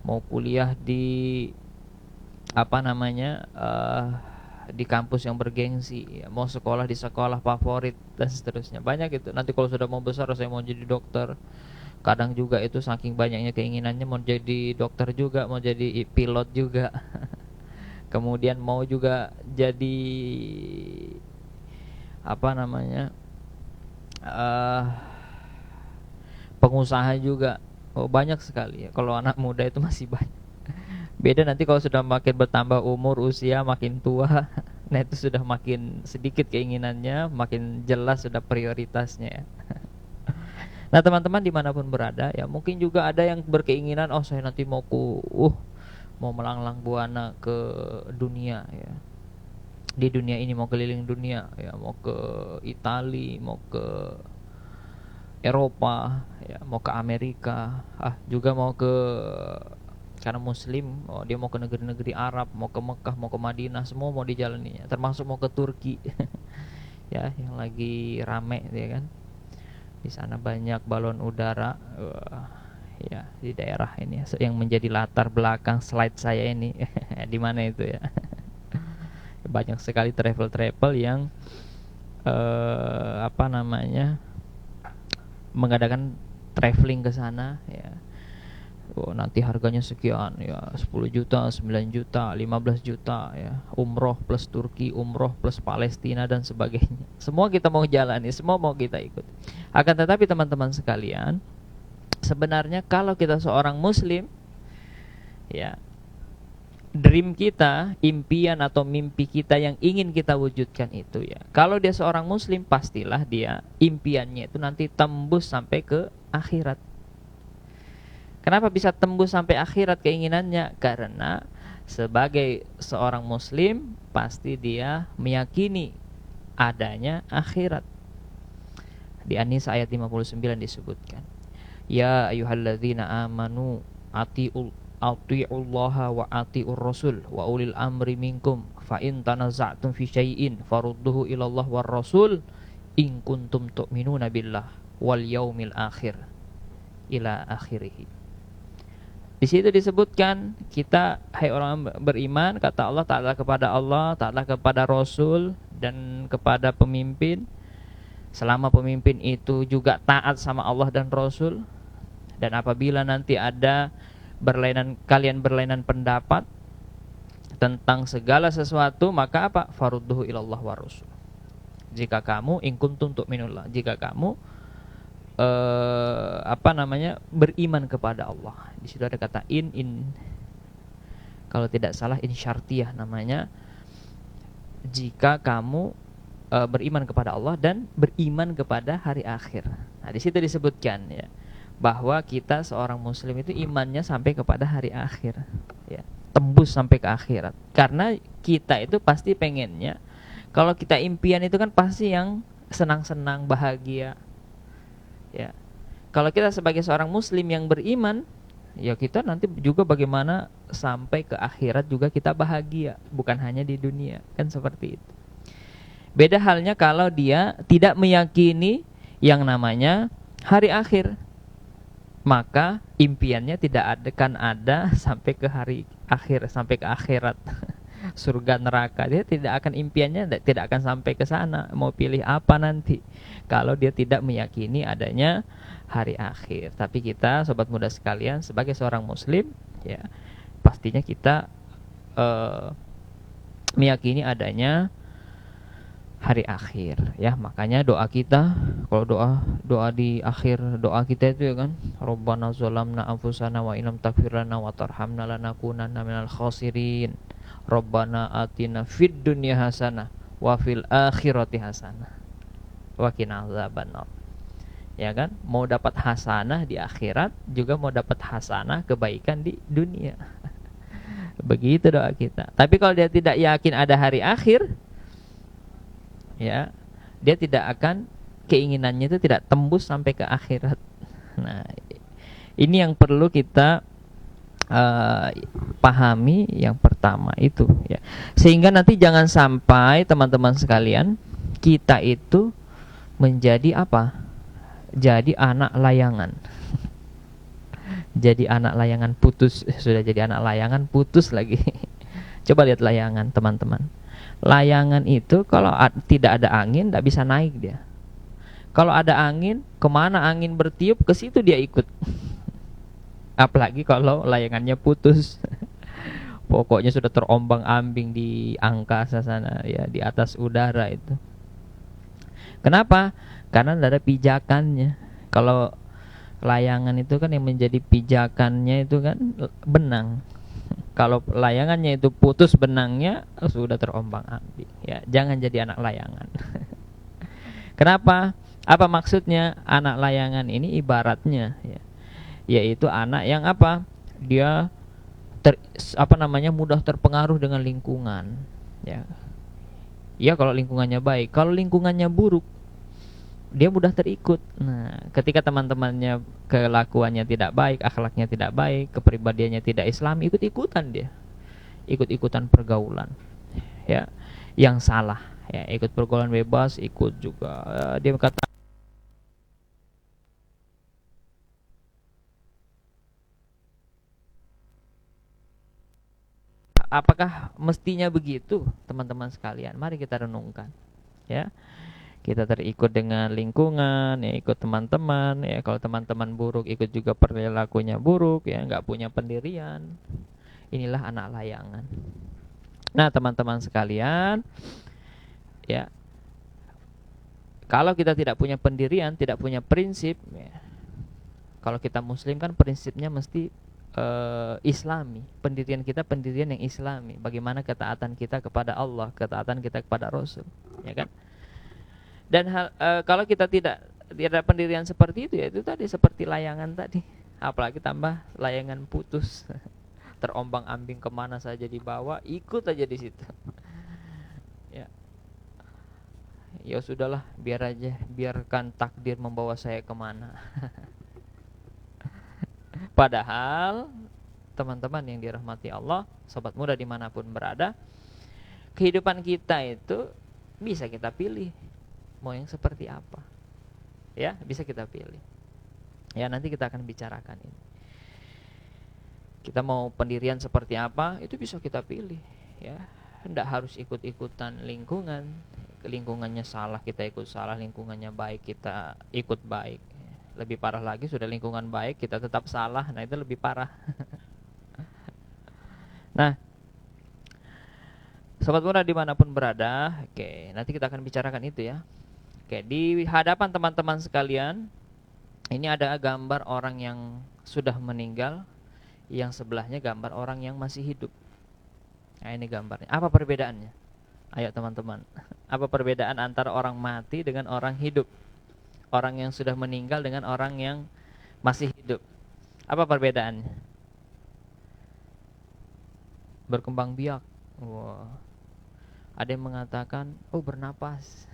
mau kuliah di apa namanya di kampus yang bergengsi, ya, mau sekolah di sekolah favorit dan seterusnya. Banyak itu. Nanti kalau sudah mau besar saya mau jadi dokter. Kadang juga itu saking banyaknya keinginannya mau jadi dokter juga, mau jadi pilot juga. Kemudian mau juga jadi apa namanya eh pengusaha juga. Oh, banyak sekali ya. Kalau anak muda itu masih banyak. Beda nanti kalau sudah makin bertambah umur, usia makin tua. Nah itu sudah makin sedikit keinginannya, makin jelas sudah prioritasnya ya. Nah teman-teman dimanapun berada ya, mungkin juga ada yang berkeinginan, oh saya nanti mau melanglang buana ke dunia ya. Di dunia ini mau keliling dunia ya, mau ke Italia, mau ke Eropa ya, mau ke Amerika, juga mau ke, karena muslim, oh dia mau ke negeri-negeri Arab, mau ke Mekah, mau ke Madinah, semua mau dijalaninya, termasuk mau ke Turki. Ya yang lagi rame ya kan, di sana banyak balon udara. Ya di daerah ini yang menjadi latar belakang slide saya ini. Di mana itu ya. Banyak sekali travel yang apa namanya mengadakan traveling ke sana ya. Oh, nanti harganya sekian ya, 10 juta, 9 juta, 15 juta ya. Umroh plus Turki, umroh plus Palestina dan sebagainya. Semua kita mau jalani, semua mau kita ikut. Akan tetapi teman-teman sekalian, sebenarnya kalau kita seorang muslim ya, dream kita, impian atau mimpi kita yang ingin kita wujudkan itu ya, kalau dia seorang muslim, pastilah dia impiannya itu nanti tembus sampai ke akhirat. Kenapa bisa tembus sampai akhirat keinginannya? Karena sebagai seorang muslim pasti dia meyakini adanya akhirat. Di An-Nisa ayat 59 disebutkan, ya ayyuhalladzina amanu atiullaha wa atiur rasul wa ulil amri minkum fa in tanaza'tum fi syai'in farudduhu ilallah war rasul in kuntum tu'minuna billah wal yaumil akhir ila akhirih. Di situ disebutkan kita, hai orang beriman, kata Allah, taatlah kepada Allah, taatlah kepada Rasul dan kepada pemimpin. Selama pemimpin itu juga taat sama Allah dan Rasul. Dan apabila nanti ada kalian berlainan pendapat tentang segala sesuatu, maka apa? Farudduhu ilallah wa rasul. Jika kamu in kuntum tu'minullah, jika kamu beriman kepada Allah. Di situ ada kata in, kalau tidak salah in syartiyah namanya. Jika kamu beriman kepada Allah dan beriman kepada hari akhir. Nah, di situ disebutkan ya bahwa kita seorang muslim itu imannya sampai kepada hari akhir ya, tembus sampai ke akhirat. Karena kita itu pasti pengennya, kalau kita impian itu kan pasti yang senang-senang, bahagia. Ya, kalau kita sebagai seorang muslim yang beriman, ya kita nanti juga bagaimana sampai ke akhirat juga kita bahagia, bukan hanya di dunia, kan seperti itu. Beda halnya kalau dia tidak meyakini yang namanya hari akhir, maka impiannya tidak akan ada sampai ke hari akhir, sampai ke akhirat. Surga neraka, dia tidak akan, impiannya tidak akan sampai ke sana. Mau pilih apa nanti kalau dia tidak meyakini adanya hari akhir. Tapi kita sobat muda sekalian, sebagai seorang muslim ya, pastinya kita meyakini adanya hari akhir ya. Makanya doa kita, kalau doa di akhir doa kita itu ya kan, Rabbana zalamna anfusana wa illam taghfir lana wa tarhamna lanakunanna minal khasirin. Rabbana atina fid dunya hasanah wa fil akhirati hasanah wa qina adzabannar. Ya kan? Mau dapat hasanah di akhirat, juga mau dapat hasanah kebaikan di dunia. Begitu doa kita. Tapi kalau dia tidak yakin ada hari akhir, ya, dia tidak akan, keinginannya itu tidak tembus sampai ke akhirat. Nah, ini yang perlu kita pahami yang pertama itu ya. Sehingga nanti jangan sampai teman-teman sekalian kita itu menjadi apa? Jadi anak layangan. Jadi anak layangan putus, sudah jadi anak layangan putus lagi. Coba lihat layangan teman-teman. Layangan itu kalau tidak ada angin tidak bisa naik dia. Kalau ada angin, kemana angin bertiup ke situ dia ikut. Apalagi kalau layangannya putus. Pokoknya sudah terombang-ambing di angkasa sana ya, di atas udara itu. Kenapa? Karena tidak ada pijakannya. Kalau layangan itu kan yang menjadi pijakannya itu kan benang. Kalau layangannya itu putus benangnya, sudah terombang-ambing ya. Jangan jadi anak layangan. Kenapa? Apa maksudnya? Anak layangan ini ibaratnya ya, yaitu anak yang apa? Dia mudah terpengaruh dengan lingkungan ya. Ya kalau lingkungannya baik. Kalau lingkungannya buruk, dia mudah terikut. Nah, ketika teman-temannya kelakuannya tidak baik, akhlaknya tidak baik, kepribadiannya tidak Islam, ikut-ikutan dia. Ikut-ikutan pergaulan. Ya, yang salah ya, ikut pergaulan bebas, ikut juga dia kata apakah mestinya begitu, teman-teman sekalian? Mari kita renungkan. Ya. Kita terikut dengan lingkungan, ya ikut teman-teman, ya kalau teman-teman buruk ikut juga perilakunya buruk, ya nggak punya pendirian. Inilah anak layangan. Nah, teman-teman sekalian, ya kalau kita tidak punya pendirian, tidak punya prinsip, ya, kalau kita Muslim kan prinsipnya mesti Islami. Pendirian kita pendirian yang Islami. Bagaimana ketaatan kita kepada Allah, ketaatan kita kepada Rasul, ya kan? Dan kalau kita tidak ada pendirian seperti itu, ya itu tadi seperti layangan tadi. Apalagi tambah layangan putus, terombang-ambing kemana saja dibawa, ikut aja di situ. Ya, ya sudahlah, biarkan takdir membawa saya kemana. Padahal teman-teman yang dirahmati Allah, sobat muda dimanapun berada, kehidupan kita itu bisa kita pilih mau yang seperti apa. Ya, bisa kita pilih. Ya, nanti kita akan bicarakan ini. Kita mau pendirian seperti apa, itu bisa kita pilih, ya. Tidak harus ikut-ikutan lingkungan. Lingkungannya salah, kita ikut salah, lingkungannya baik, kita ikut baik. Lebih parah lagi, sudah lingkungan baik, kita tetap salah, nah itu lebih parah. Nah, sobat muda dimanapun berada, oke, nanti kita akan bicarakan itu ya. Oke, di hadapan teman-teman sekalian, ini ada gambar orang yang sudah meninggal, yang sebelahnya gambar orang yang masih hidup. Nah, ini gambarnya. Apa perbedaannya? Ayo teman-teman, apa perbedaan antara orang mati dengan orang hidup? Orang yang sudah meninggal dengan orang yang masih hidup. Apa perbedaannya? Berkembang biak. Wow. Ada yang mengatakan, oh bernapas.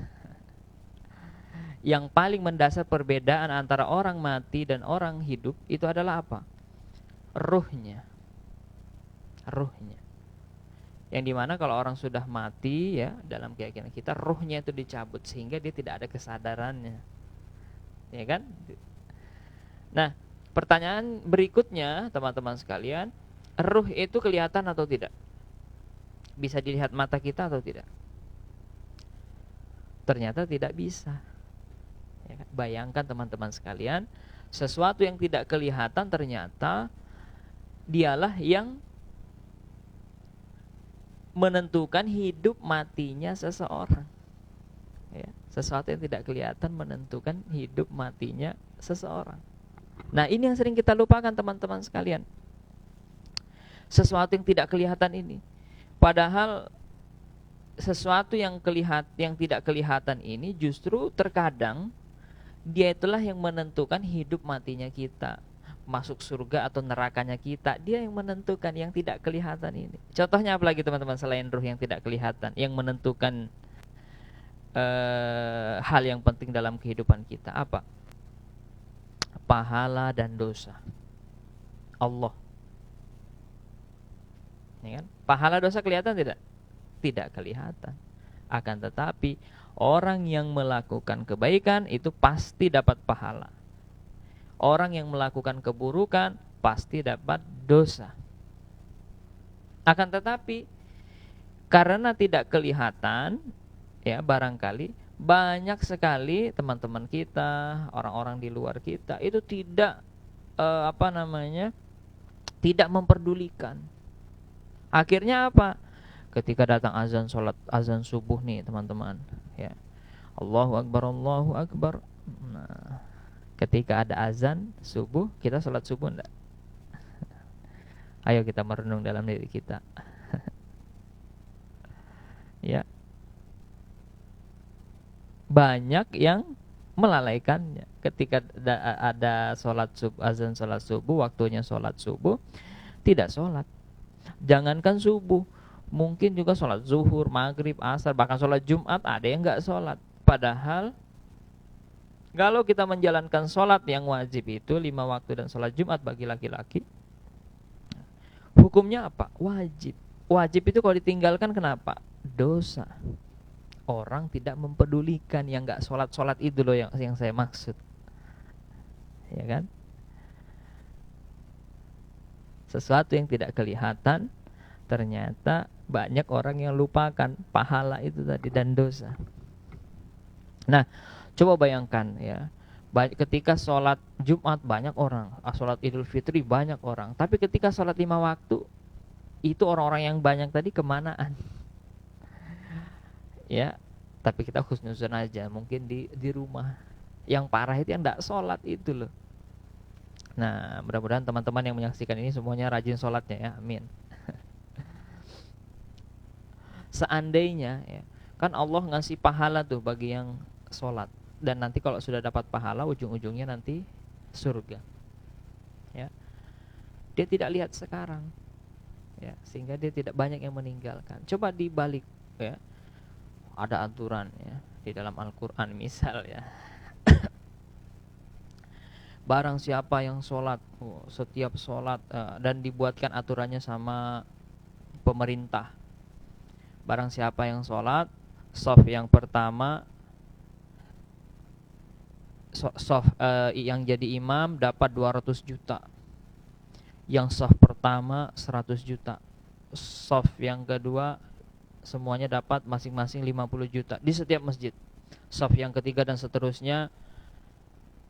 Yang paling mendasar perbedaan antara orang mati dan orang hidup itu adalah apa? Ruhnya. Ruhnya. Yang dimana kalau orang sudah mati ya, dalam keyakinan kita ruhnya itu dicabut sehingga dia tidak ada kesadarannya. Ya kan? Nah, pertanyaan berikutnya teman-teman sekalian, ruh itu kelihatan atau tidak? Bisa dilihat mata kita atau tidak? Ternyata tidak bisa. Ya, bayangkan teman-teman sekalian, sesuatu yang tidak kelihatan ternyata dialah yang menentukan hidup matinya seseorang. Ya, sesuatu yang tidak kelihatan menentukan hidup matinya seseorang. Nah, ini yang sering kita lupakan teman-teman sekalian. Sesuatu yang tidak kelihatan ini. Padahal sesuatu yang tidak kelihatan ini justru terkadang dia itulah yang menentukan hidup matinya kita, masuk surga atau nerakanya kita. Dia yang menentukan yang tidak kelihatan ini. Contohnya apa lagi teman-teman selain ruh yang tidak kelihatan, yang menentukan hal yang penting dalam kehidupan kita? Apa? Pahala dan dosa. Allah. Ya kan? Pahala dosa kelihatan tidak? Tidak kelihatan. Akan tetapi orang yang melakukan kebaikan itu pasti dapat pahala. Orang yang melakukan keburukan pasti dapat dosa. Akan tetapi karena tidak kelihatan, ya barangkali banyak sekali teman-teman kita, orang-orang di luar kita itu tidak tidak memperdulikan. Akhirnya apa? Ketika datang azan sholat, azan subuh nih teman-teman, ya Allahu Akbar, Allahu Akbar. Nah, ketika ada azan subuh, kita sholat subuh enggak? Ayo kita merenung dalam diri kita. Ya, banyak yang melalaikannya. Ketika ada sholat subuh, azan sholat subuh, waktunya sholat subuh, tidak sholat. Jangankan subuh, mungkin juga sholat zuhur, maghrib, asar, bahkan sholat Jumat ada yang nggak sholat. Padahal kalau kita menjalankan sholat yang wajib itu 5 waktu dan sholat Jumat bagi laki-laki, hukumnya apa? Wajib. Wajib itu kalau ditinggalkan kenapa? Dosa. Orang tidak mempedulikan yang nggak sholat itu loh yang saya maksud, ya kan? Sesuatu yang tidak kelihatan, ternyata banyak orang yang lupakan pahala itu tadi dan dosa. Nah, coba bayangkan ya, ketika sholat Jumat banyak orang, sholat Idul Fitri banyak orang, tapi ketika sholat 5 waktu itu orang-orang yang banyak tadi kemanaan? Ya, tapi kita husnuzon aja, mungkin di rumah. Yang parah itu yang tidak sholat itu loh. Nah, mudah-mudahan teman-teman yang menyaksikan ini semuanya rajin sholatnya ya, amin. Seandainya ya, kan Allah ngasih pahala tuh bagi yang sholat, dan nanti kalau sudah dapat pahala ujung-ujungnya nanti surga. Ya, dia tidak lihat sekarang, ya, sehingga dia tidak banyak yang meninggalkan. Coba dibalik ya, ada aturan ya di dalam Al-Quran misal ya, barang siapa yang sholat, setiap sholat dan dibuatkan aturannya sama pemerintah, barang siapa yang sholat shaf yang pertama, yang jadi imam dapat 200 juta, yang shaf pertama 100 juta, shaf yang kedua semuanya dapat masing-masing 50 juta di setiap masjid. Shaf yang ketiga dan seterusnya,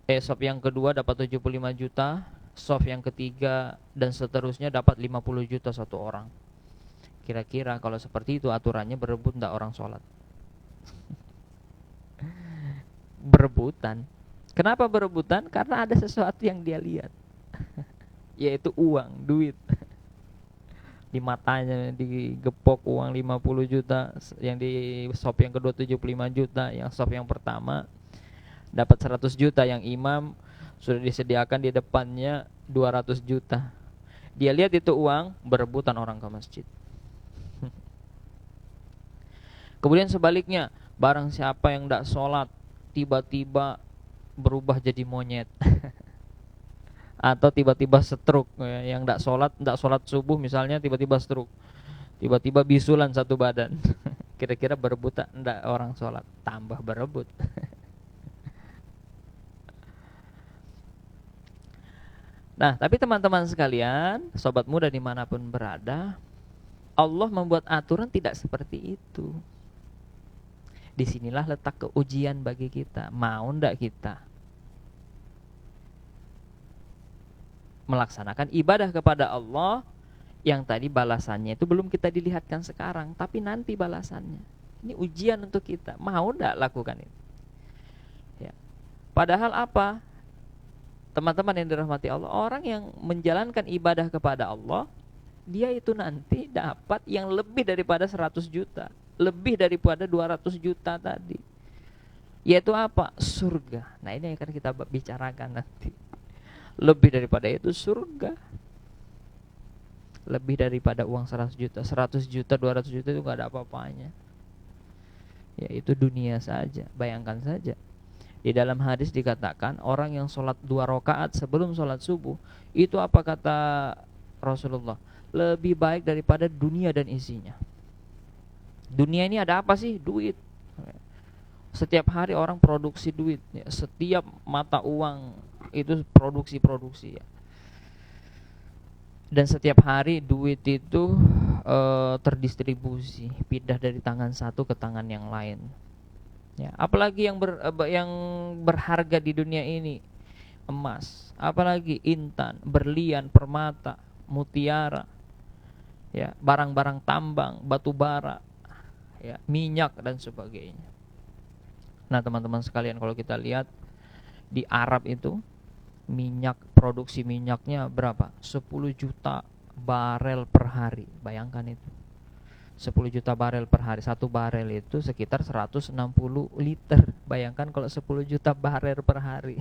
shaf yang kedua dapat 75 juta, shaf yang ketiga dan seterusnya dapat 50 juta satu orang. Kira-kira kalau seperti itu aturannya, berebut enggak orang sholat? Berebutan. Kenapa berebutan? Karena ada sesuatu yang dia lihat yaitu uang, duit. Di matanya digepok uang 50 juta, yang di shop yang kedua 75 juta, yang shop yang pertama dapat 100 juta, yang imam sudah disediakan di depannya 200 juta. Dia lihat itu uang, berebutan orang ke masjid. Kemudian sebaliknya, barang siapa yang tidak sholat tiba-tiba berubah jadi monyet atau tiba-tiba stroke, yang tidak sholat subuh misalnya, tiba-tiba stroke, tiba-tiba bisulan satu badan. Kira-kira berebut enggak orang sholat? Tambah berebut. Nah, tapi teman-teman sekalian, sobat muda dimanapun berada, Allah membuat aturan tidak seperti itu. Disinilah letak keujian bagi kita. Mau enggak kita melaksanakan ibadah kepada Allah yang tadi balasannya itu belum kita dilihatkan sekarang, tapi nanti balasannya. Ini ujian untuk kita. Mau enggak lakukan itu? Ya. Padahal apa? Teman-teman yang dirahmati Allah, orang yang menjalankan ibadah kepada Allah, dia itu nanti dapat yang lebih daripada 100 juta, lebih daripada 200 juta tadi. Yaitu apa? Surga. Nah, ini akan kita bicarakan nanti. Lebih daripada itu surga. Lebih daripada uang 100 juta, 100 juta, 200 juta itu gak ada apa-apanya. Ya, itu dunia saja. Bayangkan saja, di dalam hadis dikatakan orang yang sholat 2 rakaat sebelum sholat subuh, itu apa kata Rasulullah? Lebih baik daripada dunia dan isinya. Dunia ini ada apa sih? Duit. Setiap hari orang produksi duit ya. Setiap mata uang itu produksi ya. Dan setiap hari duit itu terdistribusi, pindah dari tangan satu ke tangan yang lain. Ya, apalagi yang berharga di dunia ini, emas, apalagi intan, berlian, permata, mutiara, ya, barang-barang tambang, batu bara, ya, minyak dan sebagainya. Nah, teman-teman sekalian, kalau kita lihat di Arab itu produksi minyaknya berapa? 10 juta barel per hari. Bayangkan itu. 10 juta barel per hari. Satu barel itu sekitar 160 liter. Bayangkan kalau 10 juta barel per hari.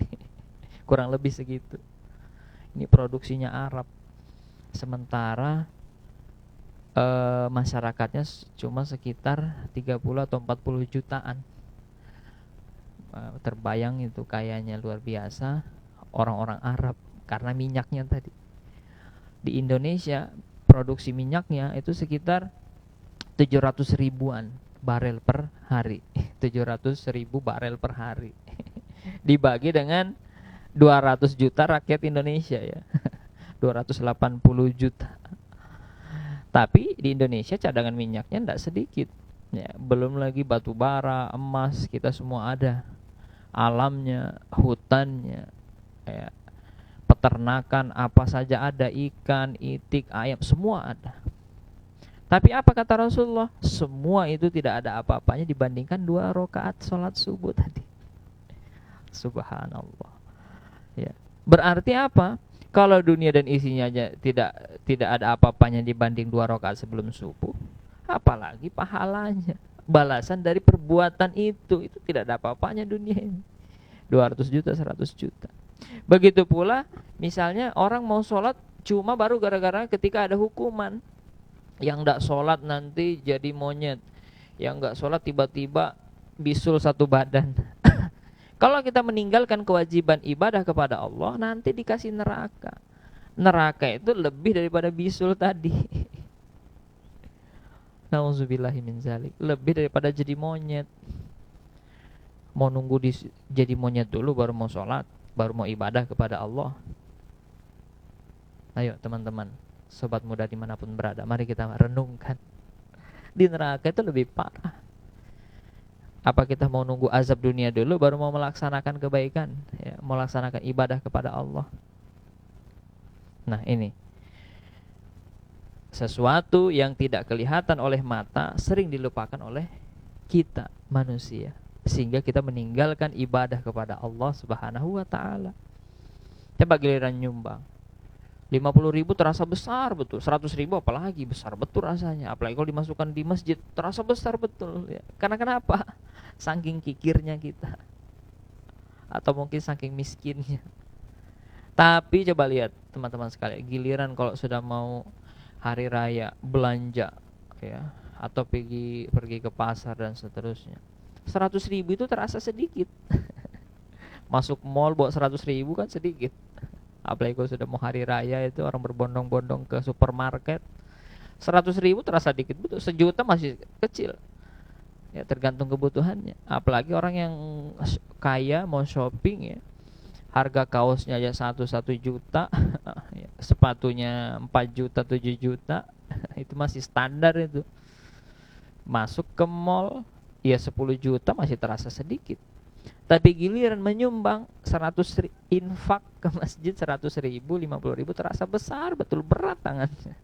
Kurang lebih segitu. Ini produksinya Arab. Sementara masyarakatnya cuma sekitar 30 atau 40 jutaan. Terbayang itu kayanya luar biasa orang-orang Arab karena minyaknya tadi. Di Indonesia produksi minyaknya itu sekitar 700 ribuan barel per hari. 700 ribu barel per hari. Dibagi dengan 200 juta rakyat Indonesia ya. 280 juta. Tapi di Indonesia cadangan minyaknya tidak sedikit ya. Belum lagi batu bara, emas, kita semua ada. Alamnya, hutannya, ya, peternakan apa saja ada, ikan, itik, ayam, semua ada. Tapi apa kata Rasulullah? Semua itu tidak ada apa-apanya dibandingkan 2 rakaat sholat subuh tadi. Subhanallah. Ya. Berarti apa? Kalau dunia dan isinya aja tidak ada apa-apanya dibanding 2 rakaat sebelum subuh, apalagi pahalanya, balasan dari perbuatan itu tidak ada apa-apanya dunia ini. 200 juta, 100 juta. Begitu pula misalnya orang mau sholat cuma baru gara-gara ketika ada hukuman. Yang enggak sholat nanti jadi monyet, yang enggak sholat tiba-tiba bisul satu badan. Kalau kita meninggalkan kewajiban ibadah kepada Allah, nanti dikasih neraka. Neraka itu lebih daripada bisul tadi. Nauzubillahi min zalik. Lebih daripada jadi monyet. Mau nunggu jadi monyet dulu baru mau sholat, baru mau ibadah kepada Allah. Ayo teman-teman, sobat muda dimanapun berada, mari kita renungkan. Di neraka itu lebih parah. Apa kita mau nunggu azab dunia dulu baru mau melaksanakan kebaikan ya, mau melaksanakan ibadah kepada Allah. Nah ini sesuatu yang tidak kelihatan oleh mata sering dilupakan oleh kita manusia, sehingga kita meninggalkan ibadah kepada Allah Subhanahu wa ta'ala. Coba giliran nyumbang 50 ribu terasa besar betul, 100 ribu apalagi besar betul rasanya. Apalagi kalau dimasukkan di masjid terasa besar betul ya. Karena kenapa? Saking kikirnya kita, atau mungkin saking miskinnya. Tapi coba lihat teman-teman sekalian, giliran kalau sudah mau hari raya belanja ya, atau pergi ke pasar dan seterusnya, 100 ribu itu terasa sedikit. Masuk mall bawa 100 ribu kan sedikit. Apalagi kalau sudah mau hari raya itu orang berbondong-bondong ke supermarket, 100 ribu terasa dikit betul. 1 juta masih kecil ya, tergantung kebutuhannya. Apalagi orang yang kaya mau shopping ya, harga kaosnya aja 1 juta ya, sepatunya 4 juta 7 juta itu masih standar itu. Masuk ke mall ya 10 juta masih terasa sedikit. Tapi giliran menyumbang 100 infak ke masjid 100 ribu, 50 ribu terasa besar betul, berat tangannya.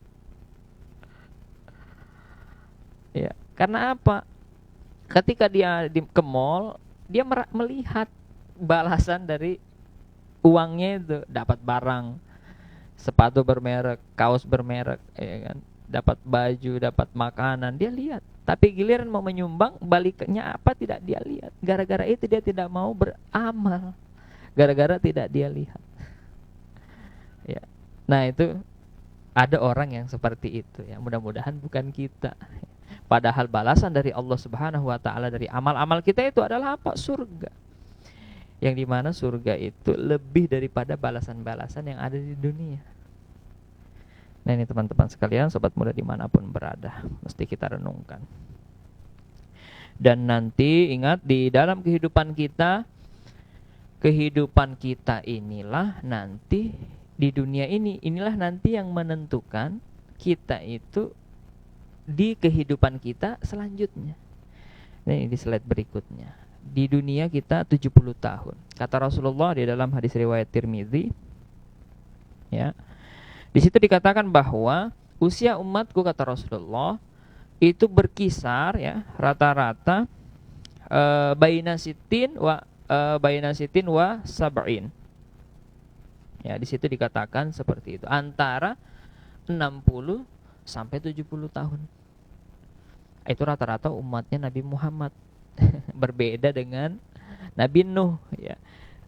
Ya, karena apa? Ketika dia ke mall, dia melihat balasan dari uangnya itu, dapat barang, sepatu bermerek, kaos bermerek, ya kan, dapat baju, dapat makanan, dia lihat. Tapi giliran mau menyumbang, baliknya apa tidak dia lihat. Gara-gara itu dia tidak mau beramal, gara-gara tidak dia lihat. Ya. Nah itu ada orang yang seperti itu ya. Mudah-mudahan bukan kita. Padahal balasan dari Allah Subhanahu wa ta'ala dari amal-amal kita itu adalah apa? Surga. Yang dimana surga itu lebih daripada balasan-balasan yang ada di dunia. Nah ini teman-teman sekalian, sobat muda dimanapun berada, mesti kita renungkan. Dan nanti ingat, di dalam kehidupan kita kehidupan kita inilah nanti di dunia inilah nanti yang menentukan kita itu di kehidupan kita selanjutnya. Ini di slide berikutnya. Di dunia kita 70 tahun. Kata Rasulullah di dalam hadis riwayat Tirmidzi, ya. Di situ dikatakan bahwa usia umatku, kata Rasulullah, itu berkisar, ya, rata-rata baina sitin wa sab'in. Ya, di situ dikatakan seperti itu, antara 60 sampai 70 tahun. Itu rata-rata umatnya Nabi Muhammad. Berbeda dengan Nabi Nuh, ya.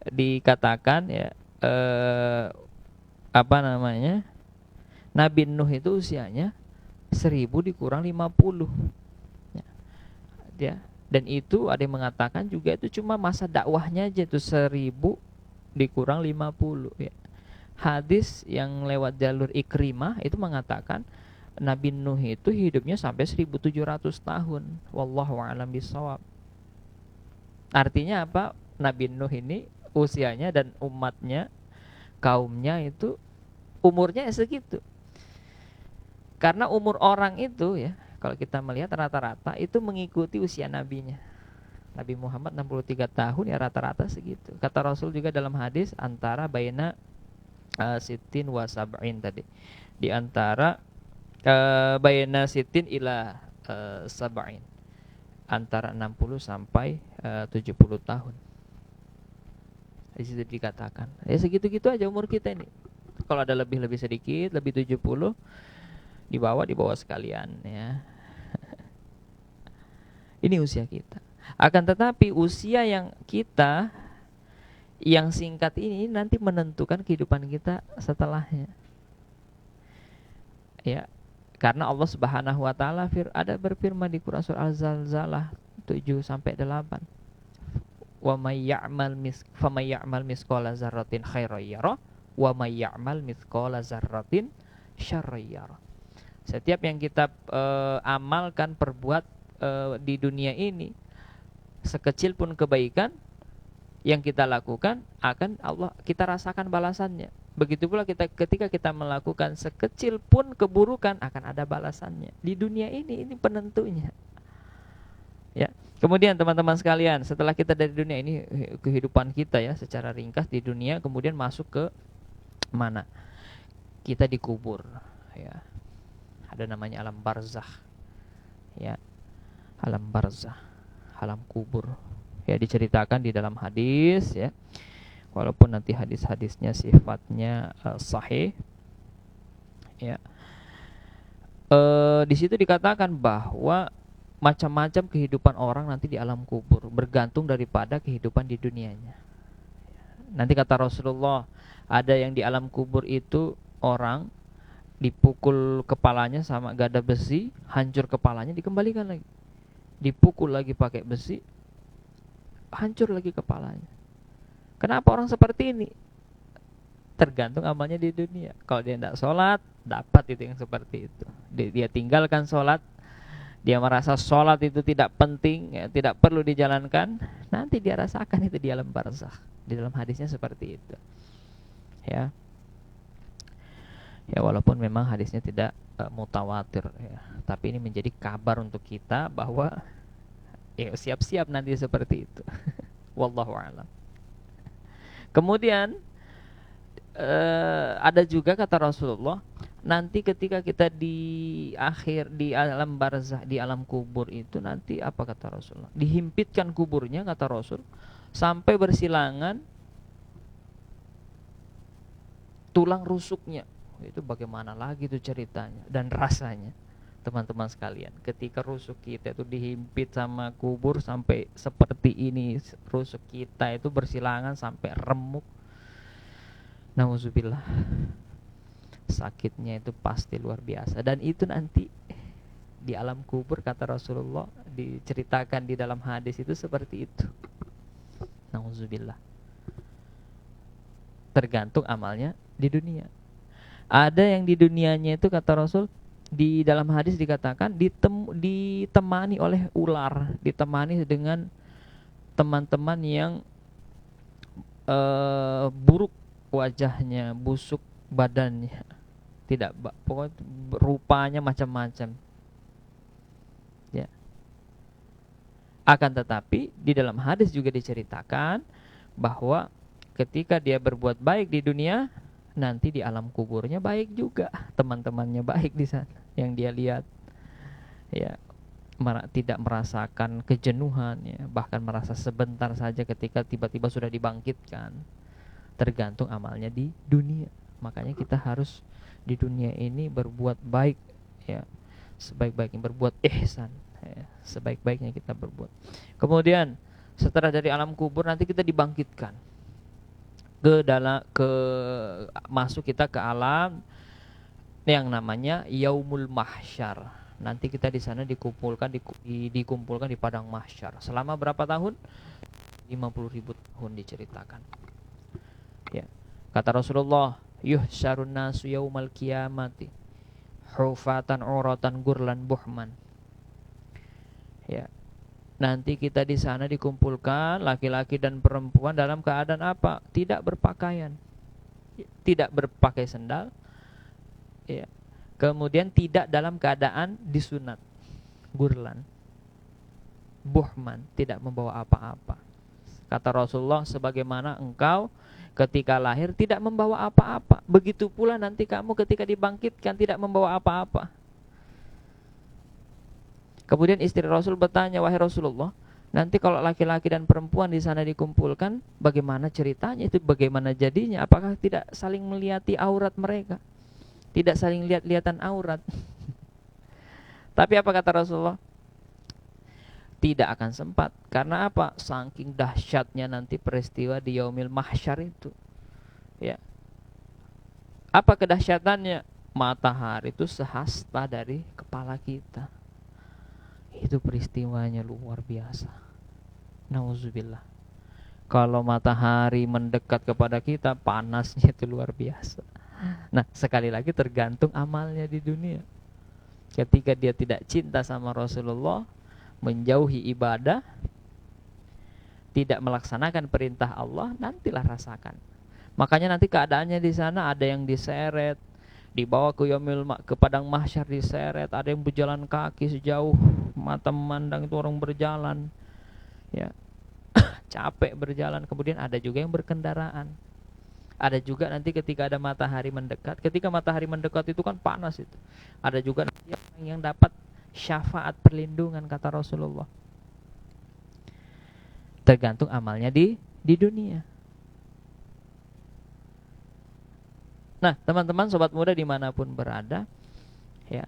Dikatakan, ya, Nabi Nuh itu usianya 1000 dikurang 50. Ya. Dan itu ada yang mengatakan juga itu cuma masa dakwahnya aja, itu 1000 dikurang 50, ya. Hadis yang lewat jalur Ikrimah itu mengatakan Nabi Nuh itu hidupnya sampai 1700 tahun. Wallahu a'lam bishawab. Artinya apa? Nabi Nuh ini usianya dan umatnya, kaumnya itu umurnya segitu. Karena umur orang itu, ya, kalau kita melihat rata-rata itu mengikuti usia nabinya. Nabi Muhammad 63 tahun, ya, rata-rata segitu. Kata Rasul juga dalam hadis, antara baina sitin wa sab'in tadi. Di antara baina sitin ila sab'in. Antara 60 sampai 70 tahun. Di situ dikatakan. Ya segitu-gitu aja umur kita ini. Kalau ada lebih sedikit, lebih 70, di bawah sekalian, ya. Ini usia kita. Akan tetapi usia yang kita yang singkat ini nanti menentukan kehidupan kita setelahnya. Ya. Karena Allah Subhanahu wa taala ada berfirman di Quran surah Al-Zalzalah 7 sampai 8. Wa may ya'mal mithqala dzarratin khairan yara wa may ya'mal mithqala dzarratin syarran yara. Setiap yang kita amalkan, perbuat di dunia ini, sekecil pun kebaikan yang kita lakukan, akan Allah kita rasakan balasannya. Begitu pula ketika kita melakukan sekecil pun keburukan, akan ada balasannya. Di dunia ini penentunya. Ya. Kemudian teman-teman sekalian, setelah kita dari dunia ini, kehidupan kita, ya, secara ringkas di dunia, kemudian masuk ke mana? Kita dikubur, ya. Ada namanya alam barzakh, ya, alam barzakh, alam kubur, ya, diceritakan di dalam hadis, ya, walaupun nanti hadis-hadisnya sifatnya sahih, ya. Di situ dikatakan bahwa macam-macam kehidupan orang nanti di alam kubur, bergantung daripada kehidupan di dunianya. Nanti kata Rasulullah, ada yang di alam kubur itu orang dipukul kepalanya sama gada besi, hancur kepalanya, dikembalikan lagi. Dipukul lagi pakai besi, hancur lagi kepalanya. Kenapa orang seperti ini? Tergantung amalnya di dunia. Kalau dia tidak sholat, dapat itu yang seperti itu. Dia tinggalkan sholat, dia merasa sholat itu tidak penting, ya, tidak perlu dijalankan, nanti dia rasakan itu di alam barzakh. Di dalam hadisnya seperti itu, ya. Ya, walaupun memang hadisnya tidak mutawatir, ya, tapi ini menjadi kabar untuk kita bahwa, ya, siap-siap nanti seperti itu. Wallahu a'lam. Kemudian ada juga kata Rasulullah, nanti ketika kita di alam barzakh, di alam kubur itu, nanti apa kata Rasulullah? Dihimpitkan kuburnya, kata Rasul, sampai bersilangan tulang rusuknya. Itu bagaimana lagi itu ceritanya dan rasanya, teman-teman sekalian, ketika rusuk kita itu dihimpit sama kubur sampai seperti ini, rusuk kita itu bersilangan sampai remuk. Nauzubillah. Sakitnya itu pasti luar biasa. Dan itu nanti di alam kubur, kata Rasulullah, diceritakan di dalam hadis itu seperti itu. Nauzubillah. Tergantung amalnya di dunia. Ada yang di dunianya itu, kata Rasul, di dalam hadis dikatakan ditemani oleh ular, ditemani dengan teman-teman yang buruk wajahnya, busuk badannya, tidak pokoknya rupanya macam-macam. Ya. Akan tetapi di dalam hadis juga diceritakan bahwa ketika dia berbuat baik di dunia, nanti di alam kuburnya baik juga, teman-temannya baik di sana yang dia lihat. Ya, tidak merasakan kejenuhan, ya, bahkan merasa sebentar saja ketika tiba-tiba sudah dibangkitkan. Tergantung amalnya di dunia. Makanya kita harus di dunia ini berbuat baik, ya, sebaik-baiknya berbuat ihsan, ya, sebaik-baiknya kita berbuat. Kemudian setelah dari alam kubur nanti kita dibangkitkan masuk kita ke alam yang namanya yaumul mahsyar. Nanti kita di sana dikumpulkan di padang mahsyar. Selama berapa tahun? 50.000 tahun diceritakan. Ya. Kata Rasulullah, yuhsyarun nasu yaumal qiyamati hufatan uratan gurlan buhman. Ya. Nanti kita di sana dikumpulkan laki-laki dan perempuan dalam keadaan apa? Tidak berpakaian, tidak berpakai sendal, ya. Kemudian tidak dalam keadaan disunat, gurlan, buhman, tidak membawa apa-apa. Kata Rasulullah, sebagaimana engkau ketika lahir tidak membawa apa-apa, begitu pula nanti kamu ketika dibangkitkan tidak membawa apa-apa. Kemudian istri Rasul bertanya, wahai Rasulullah, nanti kalau laki-laki dan perempuan di sana dikumpulkan, bagaimana ceritanya itu? Bagaimana jadinya? Apakah tidak saling melihati aurat mereka? Tidak saling lihat-lihatan aurat? Tapi apa kata Rasulullah? Tidak akan sempat. Karena apa? Saking dahsyatnya nanti peristiwa di yaumil mahsyar itu. Ya. Apa kedahsyatannya? Matahari itu sehasta dari kepala kita. Itu peristiwanya luar biasa. Nauzubillah. Kalau matahari mendekat kepada kita, panasnya itu luar biasa. Nah, sekali lagi tergantung amalnya di dunia. Ketika dia tidak cinta sama Rasulullah, menjauhi ibadah, tidak melaksanakan perintah Allah, nantilah rasakan. Makanya nanti keadaannya di sana ada yang diseret, dibawa ke padang mahsyar diseret, ada yang berjalan kaki sejauh mata memandang itu orang berjalan, ya. Capek berjalan. Kemudian ada juga yang berkendaraan. Ada juga nanti ketika ada matahari mendekat. Ketika matahari mendekat itu kan panas itu. Ada juga nanti yang dapat syafaat perlindungan kata Rasulullah. Tergantung amalnya di dunia. Nah, teman-teman, sobat muda dimanapun berada, ya,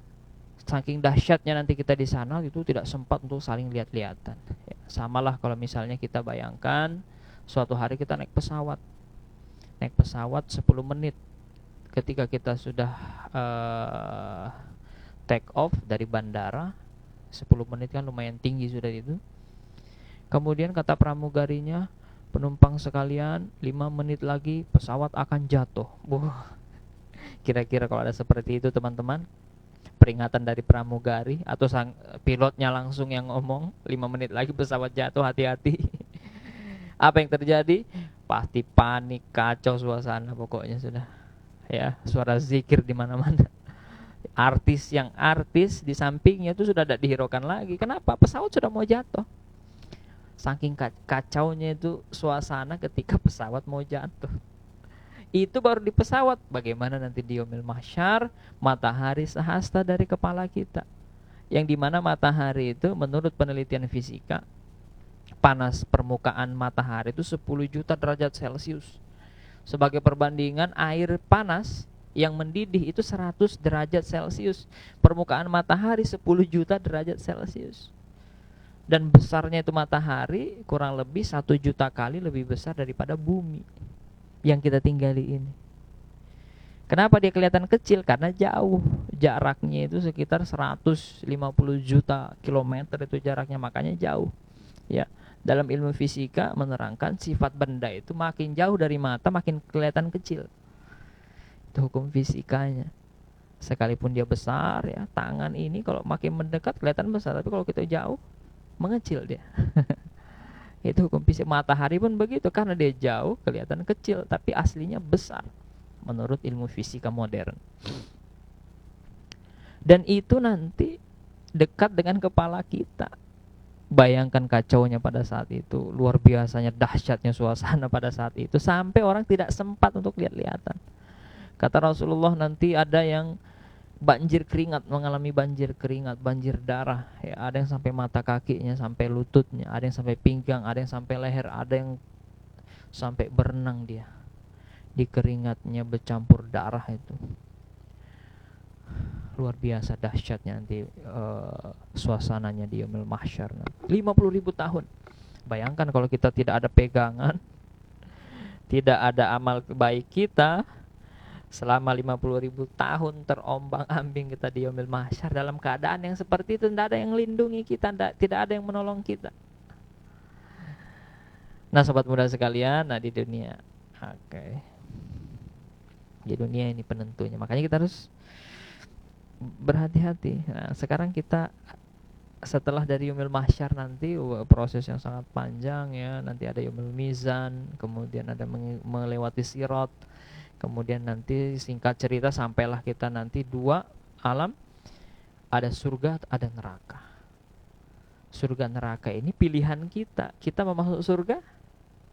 saking dahsyatnya nanti kita di sana itu tidak sempat untuk saling lihat-lihatan. Ya, samalah kalau misalnya kita bayangkan suatu hari kita naik pesawat 10 menit. Ketika kita sudah take off dari bandara, 10 menit kan lumayan tinggi sudah itu. Kemudian kata pramugarinya, penumpang sekalian, 5 menit lagi pesawat akan jatuh. Kira-kira kalau ada seperti itu teman-teman, peringatan dari pramugari atau pilotnya langsung yang ngomong 5 menit lagi pesawat jatuh, hati-hati. Apa yang terjadi? Pasti panik, kacau suasana pokoknya sudah. Ya, suara zikir di mana-mana. Artis di sampingnya itu sudah tidak dihiraukan lagi. Kenapa? Pesawat sudah mau jatuh. Saking kacaunya itu suasana ketika pesawat mau jatuh. Itu baru di pesawat. Bagaimana nanti di yaumil mahsyar, matahari sehasta dari kepala kita. Yang dimana matahari itu menurut penelitian fisika, panas permukaan matahari itu 10 juta derajat Celcius. Sebagai perbandingan, air panas yang mendidih itu 100 derajat Celcius. Permukaan matahari 10 juta derajat Celcius. Dan besarnya itu matahari kurang lebih 1 juta kali lebih besar daripada bumi yang kita tinggali ini. Kenapa dia kelihatan kecil? Karena jauh. Jaraknya itu sekitar 150 juta kilometer itu jaraknya, makanya jauh. Ya, dalam ilmu fisika menerangkan sifat benda itu makin jauh dari mata makin kelihatan kecil. Itu hukum fisikanya. Sekalipun dia besar, ya, tangan ini kalau makin mendekat kelihatan besar, tapi kalau kita jauh mengecil dia. Itu hukum fisik. Matahari pun begitu, karena dia jauh kelihatan kecil, tapi aslinya besar menurut ilmu fisika modern. Dan itu nanti dekat dengan kepala kita. Bayangkan kacaunya pada saat itu, luar biasanya dahsyatnya suasana pada saat itu, sampai orang tidak sempat untuk lihat-lihatan. Kata Rasulullah, nanti ada yang banjir keringat, mengalami banjir keringat, banjir darah, ya, ada yang sampai mata kakinya, sampai lututnya, ada yang sampai pinggang, ada yang sampai leher, ada yang sampai berenang dia di keringatnya bercampur darah. Itu luar biasa dahsyatnya nanti suasananya di yaumil mahsyar. 50.000 tahun. Bayangkan kalau kita tidak ada pegangan, tidak ada amal baik kita, selama 50.000 tahun terombang-ambing kita di yaumil mahsyar dalam keadaan yang seperti itu. Tidak ada yang melindungi kita, tidak ada yang menolong kita. Nah, sobat muda sekalian, nah di dunia, di dunia ini penentunya. Makanya kita harus berhati-hati. Nah, sekarang kita setelah dari yaumil mahsyar nanti proses yang sangat panjang, ya. Nanti ada yaumil mizan, kemudian ada melewati sirat, kemudian nanti singkat cerita sampailah kita nanti 2 alam, ada surga, ada neraka. Surga neraka ini pilihan kita. Kita mau masuk surga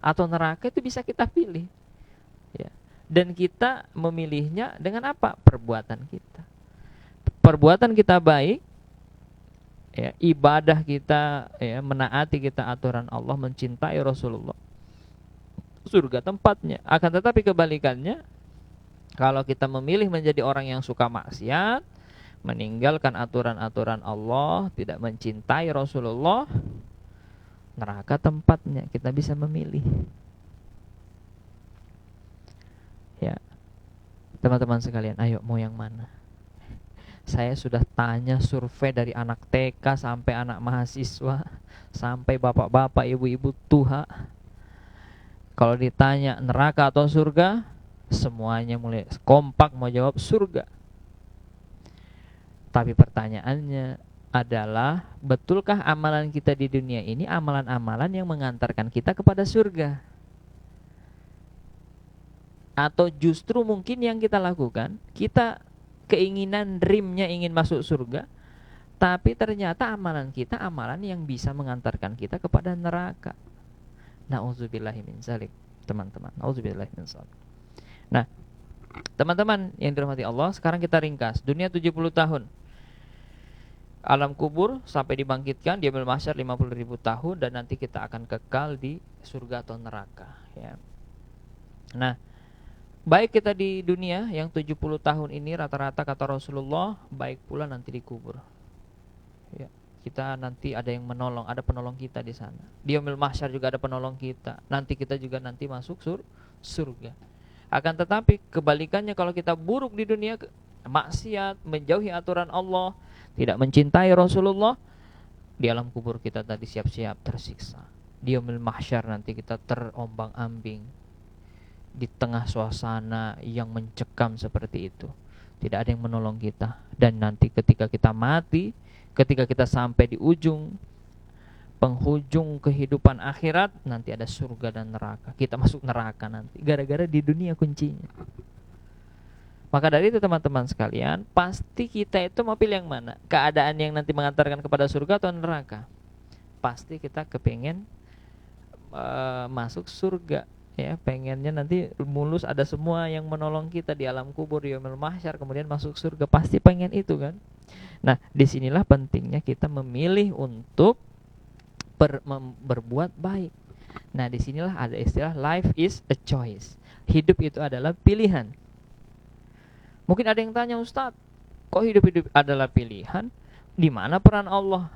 atau neraka itu bisa kita pilih, ya. Dan kita memilihnya dengan apa? Perbuatan kita. Perbuatan kita baik, ya, ibadah kita, ya, menaati kita aturan Allah, mencintai Rasulullah, surga tempatnya. Akan tetapi kebalikannya, kalau kita memilih menjadi orang yang suka maksiat, meninggalkan aturan-aturan Allah, tidak mencintai Rasulullah, neraka tempatnya. Kita bisa memilih, ya. Teman-teman sekalian, ayo mau yang mana? Saya sudah tanya survei dari anak TK sampai anak mahasiswa, sampai bapak-bapak, ibu-ibu tua. Kalau ditanya neraka atau surga, semuanya mulai kompak mau jawab surga. Tapi pertanyaannya adalah, betulkah amalan kita di dunia ini amalan-amalan yang mengantarkan kita kepada surga? Atau justru mungkin yang kita lakukan, kita keinginan, dreamnya ingin masuk surga, tapi ternyata amalan kita amalan yang bisa mengantarkan kita kepada neraka. Na'udzubillahi min dzalik, teman-teman. Na'udzubillahi min dzalik. Nah, teman-teman yang dirahmati Allah, sekarang kita ringkas. Dunia 70 tahun. Alam kubur sampai dibangkitkan, dia yaumil mahsyar 50.000 tahun, dan nanti kita akan kekal di surga atau neraka, ya. Nah, baik kita di dunia yang 70 tahun ini rata-rata kata Rasulullah, baik pula nanti di kubur, ya. Kita nanti ada yang menolong, ada penolong kita di sana. Di yaumil mahsyar juga ada penolong kita. Nanti kita juga nanti masuk surga. Akan tetapi kebalikannya, kalau kita buruk di dunia, maksiat, menjauhi aturan Allah, tidak mencintai Rasulullah, di alam kubur kita tadi siap-siap tersiksa. Di yaumil mahsyar nanti kita terombang-ambing di tengah suasana yang mencekam seperti itu. Tidak ada yang menolong kita. Dan nanti ketika kita mati, ketika kita sampai di ujung, penghujung kehidupan akhirat, nanti ada surga dan neraka. Kita masuk neraka nanti, gara-gara di dunia kuncinya. Maka dari itu teman-teman sekalian, pasti kita itu mau pilih yang mana? Keadaan yang nanti mengantarkan kepada surga atau neraka? Pasti kita kepengen masuk surga, ya. Pengennya nanti mulus, ada semua yang menolong kita di alam kubur, di yaumil mahsyar, kemudian masuk surga. Pasti pengen itu kan. Nah, disinilah pentingnya kita memilih untuk berbuat baik. Nah, disinilah ada istilah life is a choice. Hidup itu adalah pilihan. Mungkin ada yang tanya, Ustadz, kok hidup adalah pilihan? Di mana peran Allah?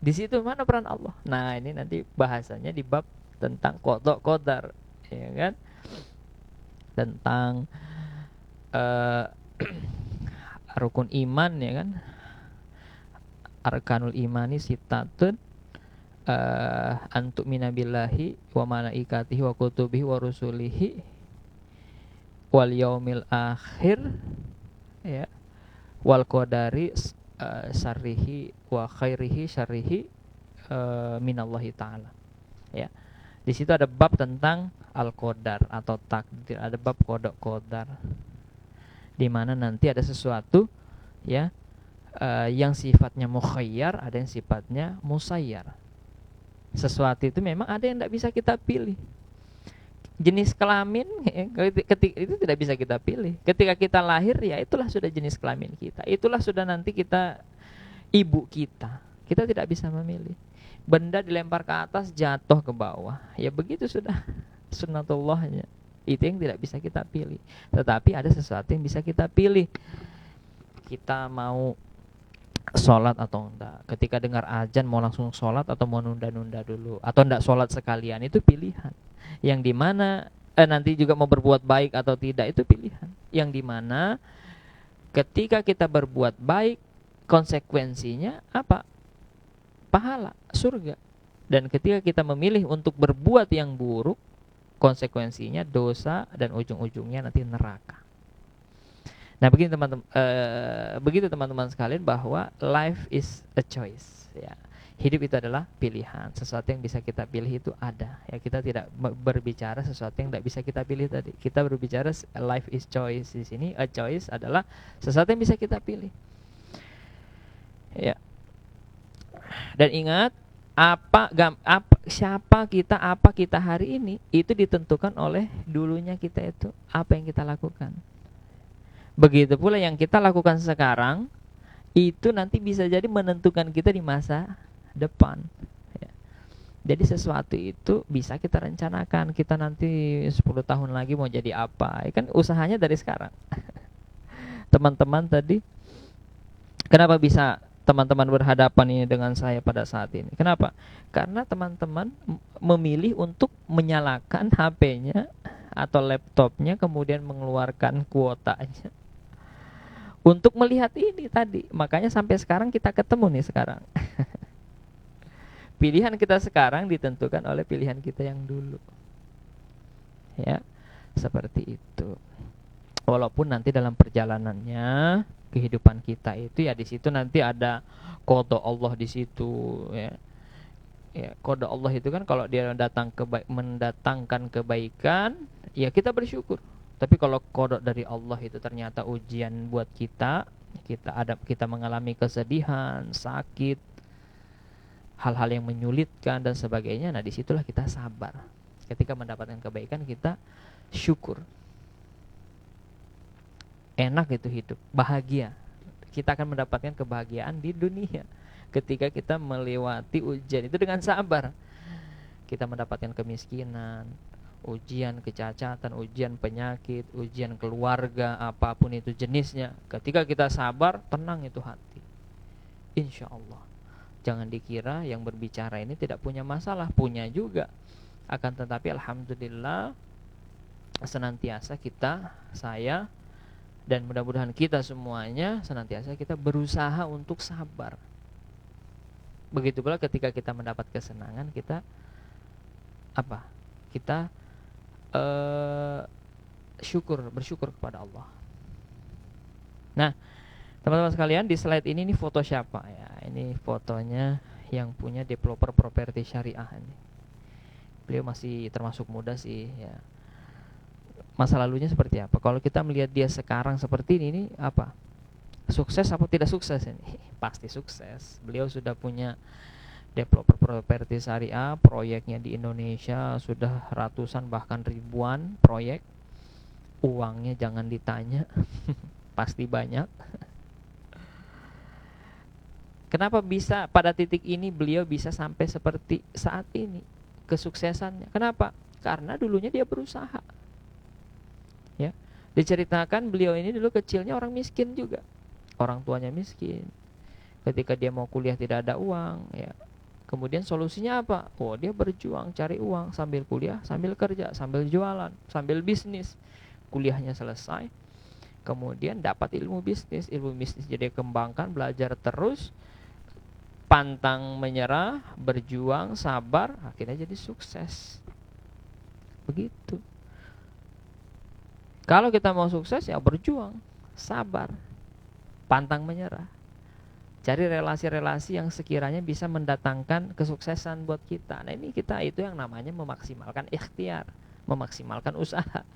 Di situ mana peran Allah? Nah, ini nanti bahasanya di bab tentang qada qadar, ya kan? Tentang rukun iman, ya kan? Arkanul imani sittatun, antuk minabillahi wa malaikatihi wa kutubihi wa rusulihi wal yaumil akhir, ya, wal qadari syarrihi wa khairihi syarrihi minallahi ta'ala, ya. Di situ ada bab tentang al-qadar atau takdir, ada bab qada qadar. Di mana nanti ada sesuatu ya yang sifatnya mukhayyar, ada yang sifatnya musayyar. Sesuatu itu memang ada yang tidak bisa kita pilih. Jenis kelamin ketika itu tidak bisa kita pilih. Ketika kita lahir ya itulah sudah jenis kelamin kita. Itulah sudah nanti kita ibu kita. Kita tidak bisa memilih. Benda dilempar ke atas jatuh ke bawah. Ya begitu sudah sunnatullahnya. Itu yang tidak bisa kita pilih. Tetapi ada sesuatu yang bisa kita pilih. Kita mau sholat atau enggak. Ketika dengar azan mau langsung sholat atau mau nunda-nunda dulu, atau enggak sholat sekalian, itu pilihan. Yang dimana nanti juga mau berbuat baik atau tidak, itu pilihan. Yang dimana ketika kita berbuat baik, konsekuensinya apa? Pahala, surga. Dan ketika kita memilih untuk berbuat yang buruk, konsekuensinya dosa dan ujung-ujungnya nanti neraka. Nah, begitu teman-teman sekalian, bahwa life is a choice ya. Hidup itu adalah pilihan. Sesuatu yang bisa kita pilih itu ada. Ya, kita tidak berbicara sesuatu yang tidak bisa kita pilih tadi. Kita berbicara life is choice di sini. A choice adalah sesuatu yang bisa kita pilih. Ya. Dan ingat, siapa kita, apa kita hari ini itu ditentukan oleh dulunya kita itu apa yang kita lakukan. Begitu pula yang kita lakukan sekarang itu nanti bisa jadi menentukan kita di masa depan ya. Jadi sesuatu itu bisa kita rencanakan. Kita nanti 10 tahun lagi mau jadi apa, ya kan usahanya dari sekarang. Teman-teman tadi, kenapa bisa teman-teman berhadapan ini dengan saya pada saat ini? Kenapa? Karena teman-teman memilih untuk menyalakan HP-nya atau laptopnya, kemudian mengeluarkan kuotanya untuk melihat ini tadi. Makanya sampai sekarang kita ketemu nih sekarang. Pilihan kita sekarang ditentukan oleh pilihan kita yang dulu. Ya, seperti itu. Walaupun nanti dalam perjalanannya kehidupan kita itu ya di situ nanti ada qada Allah di situ ya. Ya, qada Allah itu kan kalau dia mendatangkan kebaikan, ya kita bersyukur. Tapi kalau qada dari Allah itu ternyata ujian buat kita, kita mengalami kesedihan, sakit, hal-hal yang menyulitkan dan sebagainya. Nah, disitulah kita sabar. Ketika mendapatkan kebaikan kita syukur. Enak itu hidup, bahagia. Kita akan mendapatkan kebahagiaan di dunia ketika kita melewati ujian itu dengan sabar. Kita mendapatkan kemiskinan, ujian kecacatan, ujian penyakit, ujian keluarga, apapun itu jenisnya. Ketika kita sabar, tenang itu hati, insya Allah. Jangan dikira yang berbicara ini tidak punya masalah, punya juga. Akan tetapi alhamdulillah senantiasa saya dan mudah-mudahan kita semuanya senantiasa kita berusaha untuk sabar. Begitu pula ketika kita mendapat kesenangan, kita apa? Kita bersyukur kepada Allah. Nah, teman-teman sekalian, di slide ini foto siapa ya? Ini fotonya yang punya developer properti syariah ini. Beliau masih termasuk muda sih ya. Masa lalunya seperti apa? Kalau kita melihat dia sekarang seperti ini apa? Sukses apa tidak sukses ini? Pasti sukses. Beliau sudah punya developer properti syariah, proyeknya di Indonesia sudah ratusan bahkan ribuan proyek. Uangnya jangan ditanya. Pasti banyak. Kenapa bisa pada titik ini beliau bisa sampai seperti saat ini kesuksesannya? Kenapa? Karena dulunya dia berusaha. Ya, diceritakan beliau ini dulu kecilnya orang miskin juga. Orang tuanya miskin. Ketika dia mau kuliah tidak ada uang, ya. Kemudian solusinya apa? Oh, dia berjuang cari uang sambil kuliah, sambil kerja, sambil jualan, sambil bisnis. Kuliahnya selesai, kemudian dapat ilmu bisnis jadi kembangkan, belajar terus, pantang menyerah, berjuang, sabar, akhirnya jadi sukses. Begitu. Kalau kita mau sukses ya berjuang, sabar, pantang menyerah. Cari relasi-relasi yang sekiranya bisa mendatangkan kesuksesan buat kita. Nah ini kita itu yang namanya memaksimalkan ikhtiar, memaksimalkan usaha.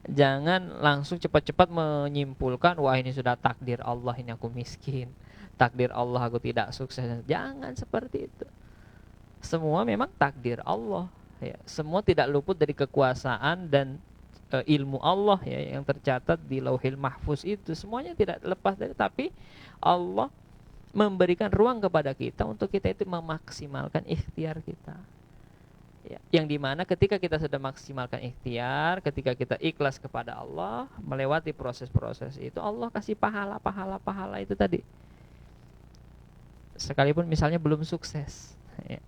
Jangan langsung cepat-cepat menyimpulkan, wah ini sudah takdir Allah, ini aku miskin, takdir Allah aku tidak sukses. Jangan seperti itu. Semua memang takdir Allah ya. Semua tidak luput dari kekuasaan dan ilmu Allah ya, yang tercatat di Lauhil Mahfuz itu. Semuanya tidak lepas dari, tapi Allah memberikan ruang kepada kita untuk kita itu memaksimalkan ikhtiar kita ya, yang dimana ketika kita sudah maksimalkan ikhtiar, ketika kita ikhlas kepada Allah, melewati proses-proses itu, Allah kasih pahala itu tadi, sekalipun misalnya belum sukses ya.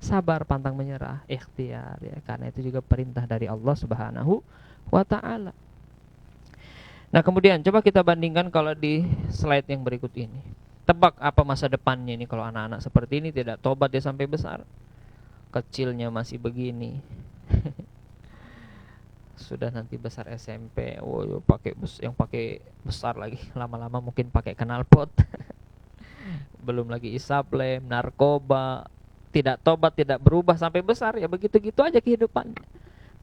Sabar, pantang menyerah, ikhtiar ya, karena itu juga perintah dari Allah Subhanahu wa ta'ala. Nah kemudian coba kita bandingkan kalau di slide yang berikut ini. Tebak apa masa depannya ini kalau anak-anak seperti ini tidak tobat dia sampai besar. Kecilnya masih begini. Sudah nanti besar SMP, yang pakai besar lagi, lama-lama mungkin pakai knalpot. Belum lagi isaplem, narkoba, tidak tobat, tidak berubah sampai besar ya, begitu-gitu aja kehidupannya.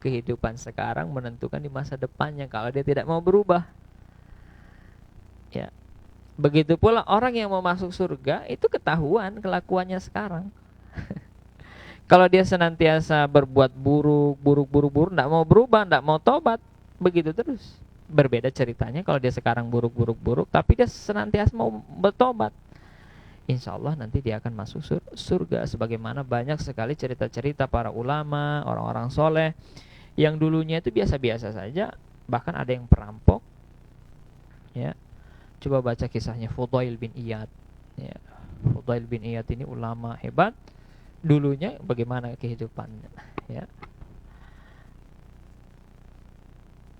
Kehidupan sekarang menentukan di masa depannya kalau dia tidak mau berubah. Ya. Begitu pula orang yang mau masuk surga itu ketahuan kelakuannya sekarang. Kalau dia senantiasa berbuat buruk, enggak mau berubah, enggak mau tobat, begitu terus. Berbeda ceritanya kalau dia sekarang buruk, tapi dia senantiasa mau bertobat. Insya Allah nanti dia akan masuk surga. Sebagaimana banyak sekali cerita-cerita para ulama, orang-orang soleh yang dulunya itu biasa-biasa saja, bahkan ada yang perampok. Ya, coba baca kisahnya Fudail bin Iyad. Ya, Fudail bin Iyad ini ulama hebat. Dulunya bagaimana kehidupannya? Ya,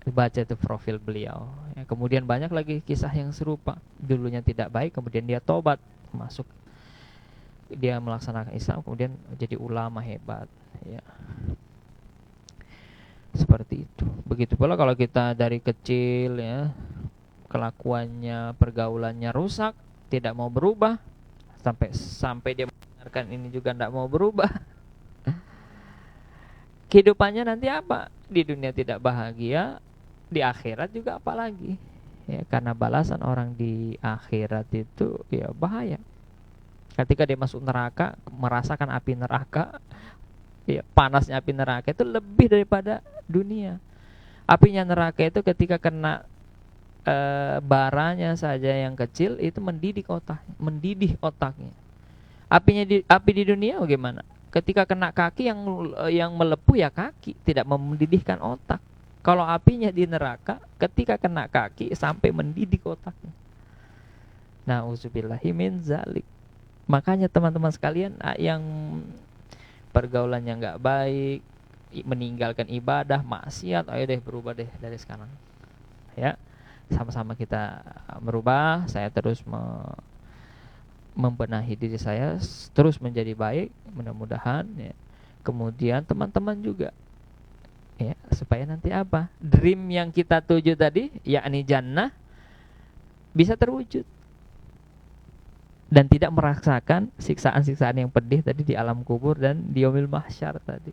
baca itu profil beliau. Ya, kemudian banyak lagi kisah yang serupa. Dulunya tidak baik, kemudian dia tobat, masuk, dia melaksanakan Islam, kemudian jadi ulama hebat. Ya, seperti itu. Begitu pula kalau kita dari kecil ya, kelakuannya, pergaulannya rusak, tidak mau berubah, sampai dia mendengarkan ini juga tidak mau berubah. Kehidupannya nanti apa? Di dunia tidak bahagia, di akhirat juga apalagi. Ya, karena balasan orang di akhirat itu ya bahaya. Ketika dia masuk neraka, merasakan api neraka, ya, panasnya api neraka itu lebih daripada dunia. Apinya neraka itu ketika kena baranya saja yang kecil itu mendidih otaknya. Api di dunia bagaimana? Ketika kena kaki yang melepuh ya kaki, tidak mendidihkan otak. Kalau apinya di neraka, ketika kena kaki sampai mendidih otaknya. Nauzubillahi min zalik. Makanya teman-teman sekalian yang pergaulannya nggak baik, meninggalkan ibadah, maksiat, ayo deh berubah deh dari sekarang. Ya, sama-sama kita merubah. Saya terus membenahi diri saya terus menjadi baik, mudah-mudahan ya. Kemudian teman-teman juga ya, supaya nanti apa? Dream yang kita tuju tadi, yakni jannah, bisa terwujud dan tidak merasakan siksaan-siksaan yang pedih tadi di alam kubur dan di yaumil mahsyar tadi.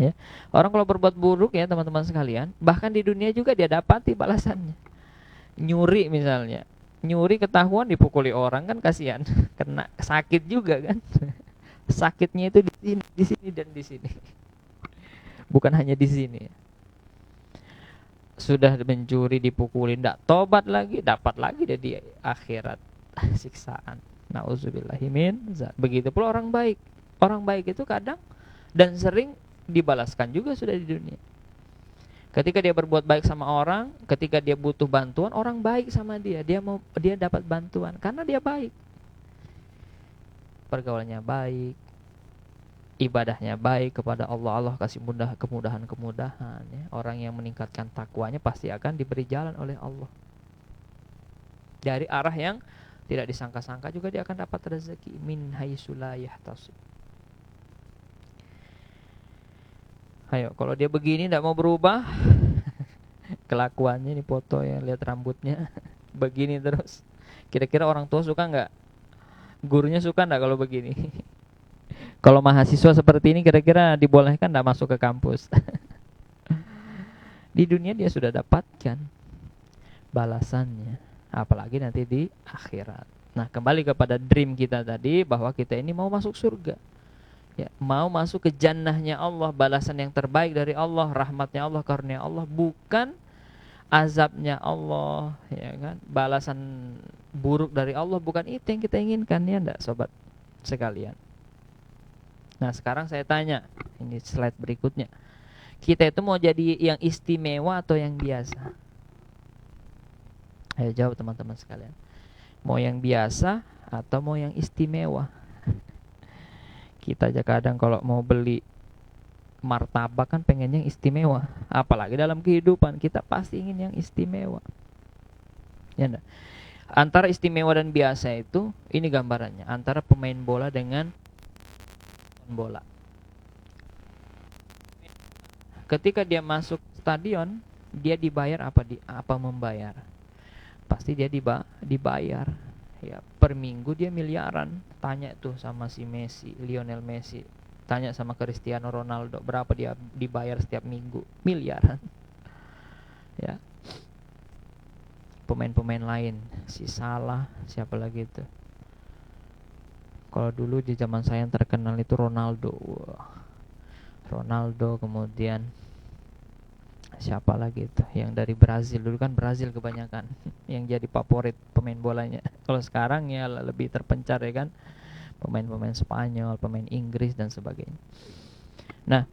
Ya. Orang kalau berbuat buruk ya teman-teman sekalian, bahkan di dunia juga dia dapati balasannya. Nyuri misalnya, nyuri ketahuan dipukuli orang kan kasihan, kena sakit juga kan. Sakitnya itu di sini dan di sini. Bukan hanya di sini. Sudah mencuri dipukuli, tidak tobat lagi, dapat lagi dia di akhirat siksaan. Nauzubillahi min zalik. Begitu pula orang baik. Orang baik itu kadang dan sering dibalaskan juga sudah di dunia. Ketika dia berbuat baik sama orang, ketika dia butuh bantuan, orang baik sama dia dapat bantuan karena dia baik. Pergaulannya baik, ibadahnya baik kepada Allah, Allah kasih kemudahan ya. Orang yang meningkatkan takwanya pasti akan diberi jalan oleh Allah dari arah yang tidak disangka-sangka, juga dia akan dapat rezeki min haitsu la yahtasib. Ayo, kalau dia begini tidak mau berubah, kelakuannya ini foto ya, lihat rambutnya begini terus, Kira-kira orang tua suka nggak? Gurunya suka nggak kalau begini? Kalau mahasiswa seperti ini kira-kira dibolehkan nggak masuk ke kampus? Di dunia dia sudah dapatkan balasannya, apalagi nanti di akhirat. Nah, kembali kepada dream kita tadi, bahwa kita ini mau masuk surga, ya, mau masuk ke jannahnya Allah, balasan yang terbaik dari Allah, rahmatnya Allah, karunia Allah, bukan azabnya Allah, ya kan? Balasan buruk dari Allah, bukan itu yang kita inginkan, ya enggak sobat sekalian. Nah, sekarang saya tanya, ini slide berikutnya. Kita itu mau jadi yang istimewa atau yang biasa? Ayo jawab teman-teman sekalian. Mau yang biasa atau mau yang istimewa? Kita aja kadang kalau mau beli martabak kan pengen yang istimewa. Apalagi dalam kehidupan kita pasti ingin yang istimewa. Ya enggak? Antara istimewa dan biasa itu, ini gambarannya, antara pemain bola dengan bola. Ketika dia masuk stadion, dia dibayar apa membayar? Pasti dia dibayar. Ya, per minggu dia miliaran. Tanya tuh sama si Messi, Lionel Messi. Tanya sama Cristiano Ronaldo, berapa dia dibayar setiap minggu? Miliaran. Ya. Pemain-pemain lain, si Salah, siapa lagi itu? Kalau dulu di zaman saya yang terkenal itu Ronaldo. Ronaldo, kemudian siapa lagi itu yang dari Brazil, dulu kan Brazil kebanyakan yang jadi favorit pemain bolanya. Kalau sekarang ya lebih terpencar, ya kan, pemain-pemain Spanyol, pemain Inggris dan sebagainya. Nah,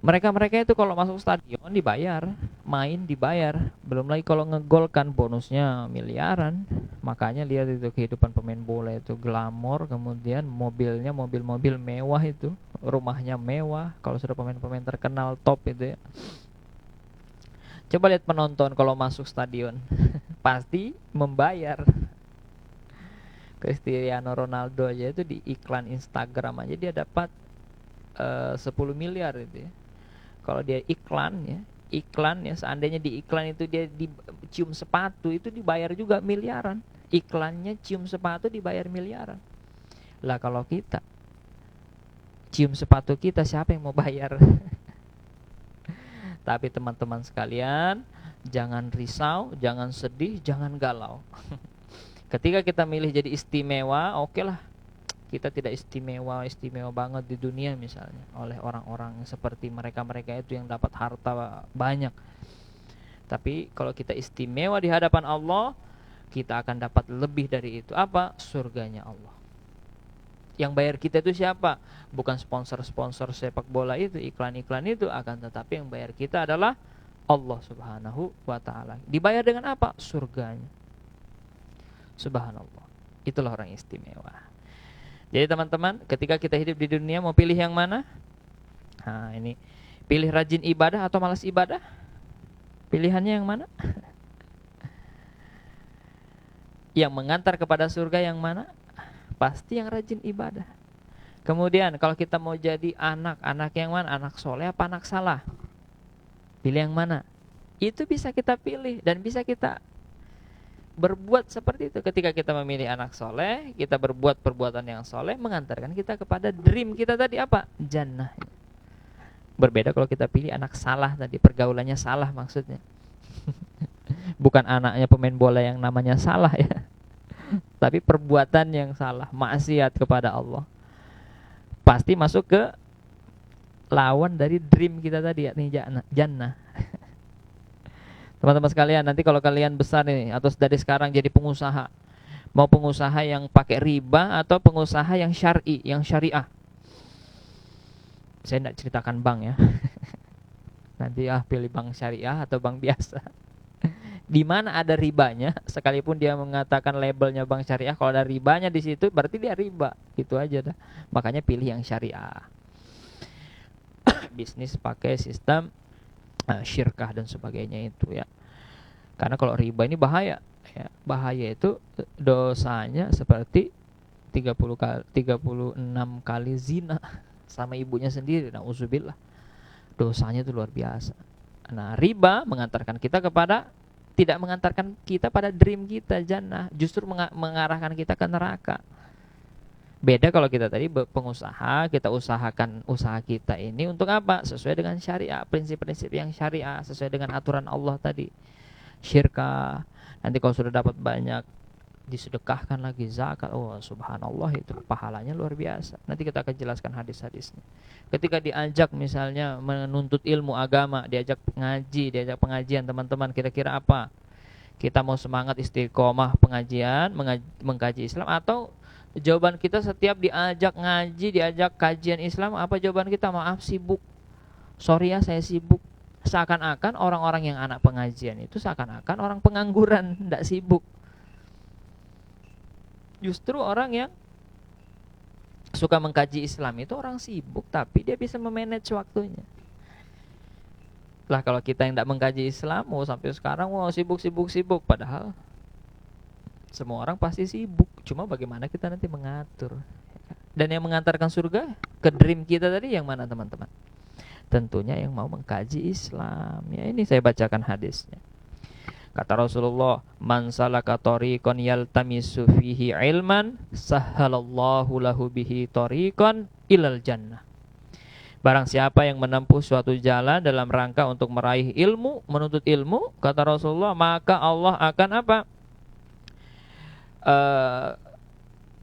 mereka itu kalau masuk stadion dibayar, main dibayar, belum lagi kalau ngegolkan bonusnya miliaran. Makanya lihat itu kehidupan pemain bola itu glamor, kemudian mobilnya mobil-mobil mewah itu, rumahnya mewah. Kalau sudah pemain-pemain terkenal top itu ya. Coba lihat penonton kalau masuk stadion, pasti membayar. Cristiano Ronaldo aja itu di iklan Instagram aja dia dapat 10 miliar itu ya. Kalau dia iklan ya, seandainya di iklan itu dia cium sepatu itu dibayar juga miliaran. Iklannya cium sepatu dibayar miliaran. Lah kalau kita cium sepatu kita, siapa yang mau bayar? Tapi teman-teman sekalian, jangan risau, jangan sedih, jangan galau. Ketika kita milih jadi istimewa, oke lah. Kita tidak istimewa banget di dunia misalnya oleh orang-orang seperti mereka itu yang dapat harta banyak. Tapi kalau kita istimewa di hadapan Allah, kita akan dapat lebih dari itu. Apa? Surganya Allah. Yang bayar kita itu siapa? Bukan sponsor-sponsor sepak bola itu, iklan-iklan itu, akan tetapi yang bayar kita adalah Allah Subhanahu wa ta'ala. Dibayar dengan apa? Surganya. Subhanallah. Itulah orang istimewa. Jadi teman-teman, ketika kita hidup di dunia mau pilih yang mana? Nah, ini pilih rajin ibadah atau malas ibadah? Pilihannya yang mana? Yang mengantar kepada surga yang mana? Pasti yang rajin ibadah. Kemudian kalau kita mau jadi anak yang mana? Anak soleh apa anak salah? Pilih yang mana? Itu bisa kita pilih dan bisa kita berbuat seperti itu. Ketika kita memilih anak soleh, kita berbuat perbuatan yang soleh, mengantarkan kita kepada dream kita tadi apa? Jannah. Berbeda kalau kita pilih anak salah tadi, pergaulannya salah maksudnya. Bukan anaknya pemain bola yang namanya salah ya, tapi perbuatan yang salah, maksiat kepada Allah. Pasti masuk ke lawan dari dream kita tadi, yakni jannah. Teman-teman sekalian, nanti kalau kalian besar nih atau dari sekarang jadi pengusaha, mau pengusaha yang pakai riba atau pengusaha yang syar'i, yang syariah. Saya tidak ceritakan bank ya. Nanti pilih bank syariah atau bank biasa. Di mana ada ribanya, sekalipun dia mengatakan labelnya bank syariah, kalau ada ribanya di situ berarti dia riba. Gitu aja dah. Makanya pilih yang syariah. Bisnis pakai sistem syirkah dan sebagainya itu ya. Karena kalau riba ini bahaya ya. Bahaya itu dosanya seperti 36 kali zina sama ibunya sendiri. Nauzubillah. Dosanya itu luar biasa. Nah, riba mengantarkan kita kepada tidak mengantarkan kita pada dream kita jannah, justru mengarahkan kita ke neraka. Beda kalau kita tadi pengusaha, kita usahakan usaha kita ini untuk apa? Sesuai dengan syariah, prinsip-prinsip yang syariah, sesuai dengan aturan Allah tadi. Syirkah, nanti kalau sudah dapat banyak disedekahkan lagi, zakat, oh subhanallah, itu pahalanya luar biasa. Nanti kita akan jelaskan hadis-hadisnya. Ketika diajak misalnya menuntut ilmu agama, diajak ngaji, diajak pengajian teman-teman, kira-kira apa? Kita mau semangat istiqomah pengajian, mengkaji Islam, atau jawaban kita setiap diajak ngaji, diajak kajian Islam, apa jawaban kita? Maaf, sibuk. Sorry ya, saya sibuk. Seakan-akan orang-orang yang anak pengajian itu seakan-akan orang pengangguran, tidak sibuk. Justru orang yang suka mengkaji Islam itu orang sibuk, tapi dia bisa memanage waktunya. Lah kalau kita yang tidak mengkaji Islam, mau sampai sekarang sibuk, padahal semua orang pasti sibuk. Cuma bagaimana kita nanti mengatur. Dan yang mengantarkan surga ke dream kita tadi yang mana teman-teman? Tentunya yang mau mengkaji Islam. Ya, ini saya bacakan hadisnya. Kata Rasulullah, "Man salaka tariqan yaltamisu fihi ilman, sahhalallahu lahu bihi tariqan ilal jannah." Barang siapa yang menempuh suatu jalan dalam rangka untuk meraih ilmu, menuntut ilmu, kata Rasulullah, maka Allah akan apa?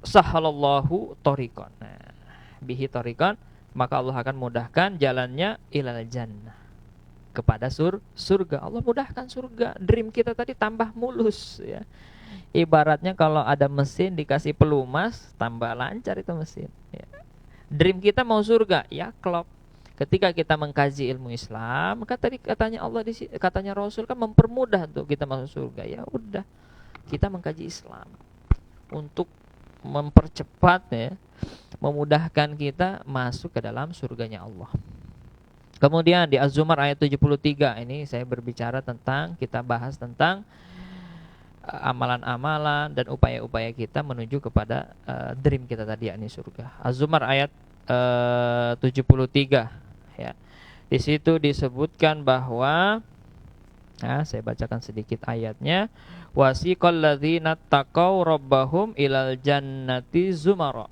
Sahhalallahu tariqan. Nah, bihi tariqan, maka Allah akan mudahkan jalannya ilal jannah, kepada surga. Allah mudahkan surga. Dream kita tadi tambah mulus ya. Ibaratnya kalau ada mesin dikasih pelumas, tambah lancar itu mesin ya. Dream kita mau surga, ya klop. Ketika kita mengkaji ilmu Islam, katanya Allah katanya Rasul kan mempermudah untuk kita masuk surga. Ya udah, kita mengkaji Islam untuk mempercepat ya, memudahkan kita masuk ke dalam surganya Allah. Kemudian di Az-Zumar ayat 73 ini saya berbicara tentang, kita bahas tentang amalan-amalan dan upaya-upaya kita menuju kepada dream kita tadi, yakni surga. Az-Zumar ayat 73 ya. Di situ disebutkan bahwa, nah, saya bacakan sedikit ayatnya. Wasiqal ladzina taqaw rabbahum ilal jannati zumara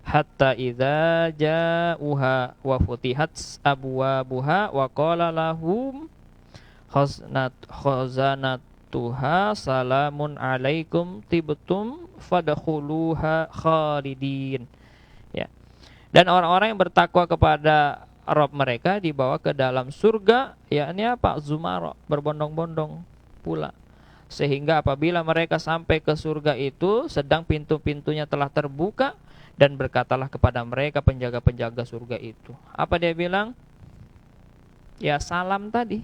hatta idza ja'uha wa futihat abwabuha wa qala lahum khazanatuha salamun alaikum tibtum fadkhuluha khalidin. Ya. Dan orang-orang yang bertakwa kepada Rabb mereka dibawa ke dalam surga, yakni apa? Zumara, berbondong-bondong pula. Sehingga apabila mereka sampai ke surga itu, sedang pintu-pintunya telah terbuka, dan berkatalah kepada mereka penjaga-penjaga surga itu. Apa dia bilang? Ya salam tadi.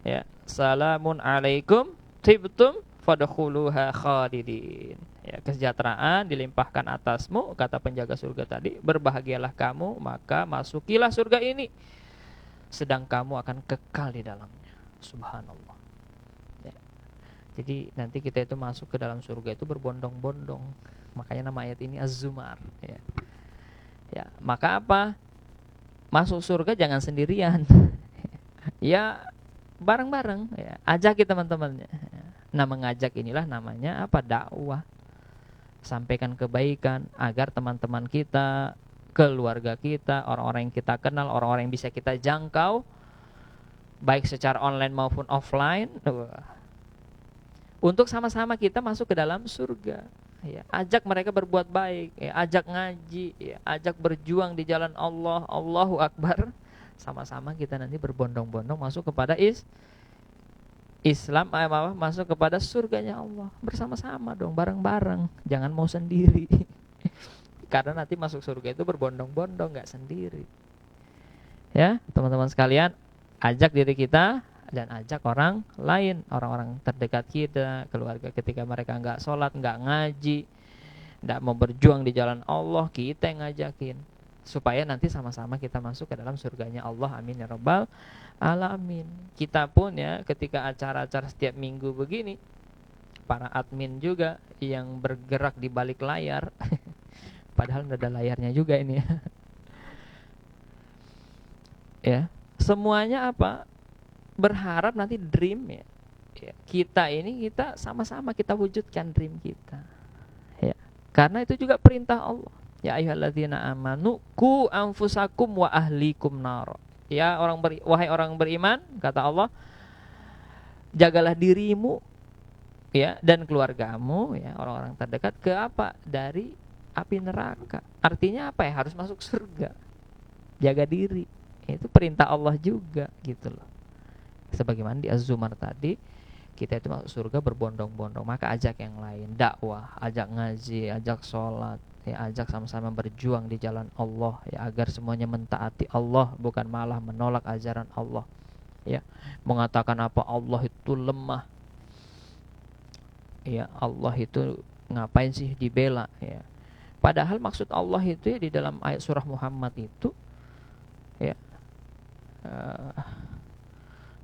Ya, salamun alaikum tibtum fadkhuluha khalidin. Ya, kesejahteraan dilimpahkan atasmu, kata penjaga surga tadi. Berbahagialah kamu, maka masukilah surga ini, sedang kamu akan kekal di dalamnya. Subhanallah. Ya. Jadi nanti kita itu masuk ke dalam surga itu berbondong-bondong. Makanya nama ayat ini Az-Zumar ya. Ya, maka apa? Masuk surga jangan sendirian. Ya, bareng-bareng ya. Ajaki teman-temannya. Nah, mengajak inilah namanya apa? Dakwah. Sampaikan kebaikan agar teman-teman kita, keluarga kita, orang-orang yang kita kenal, orang-orang yang bisa kita jangkau, baik secara online maupun offline, untuk sama-sama kita masuk ke dalam surga. Ya, ajak mereka berbuat baik, ya, ajak ngaji, ya, ajak berjuang di jalan Allah, Allahu Akbar. Sama-sama kita nanti berbondong-bondong masuk kepada Islam, masuk kepada surganya Allah. Bersama-sama dong, bareng-bareng. Jangan mau sendiri. Karena nanti masuk surga itu berbondong-bondong, gak sendiri. Ya, teman-teman sekalian, ajak diri kita dan ajak orang lain, orang-orang terdekat kita, keluarga, ketika mereka gak sholat, gak ngaji, gak mau berjuang di jalan Allah, kita yang ngajakin, supaya nanti sama-sama kita masuk ke dalam surganya Allah. Amin ya rabbal alamin. Kita pun ya, ketika acara-acara setiap minggu begini, para admin juga yang bergerak di balik layar padahal nggak ada layarnya juga ini ya. Ya, semuanya apa? Berharap nanti dream ya, Ya, kita sama-sama kita wujudkan dream kita. Ya. Karena itu juga perintah Allah. Ya ayyuhalladzina amanu qu anfusakum wa ahlikum nar. Ya wahai orang beriman, kata Allah, jagalah dirimu ya dan keluargamu ya, orang-orang terdekat ke apa? Dari api neraka. Artinya apa ya? Harus masuk surga. Jaga diri. Itu perintah Allah juga gitu loh. Sebagaimana di Az-Zumar tadi, kita itu masuk surga berbondong-bondong, maka ajak yang lain, dakwah, ajak ngaji, ajak sholat, ya, ajak sama-sama berjuang di jalan Allah ya, agar semuanya mentaati Allah, bukan malah menolak ajaran Allah. Ya, mengatakan apa Allah itu lemah. Ya, Allah itu ngapain sih dibela ya. Padahal maksud Allah itu ya di dalam ayat surah Muhammad itu ya,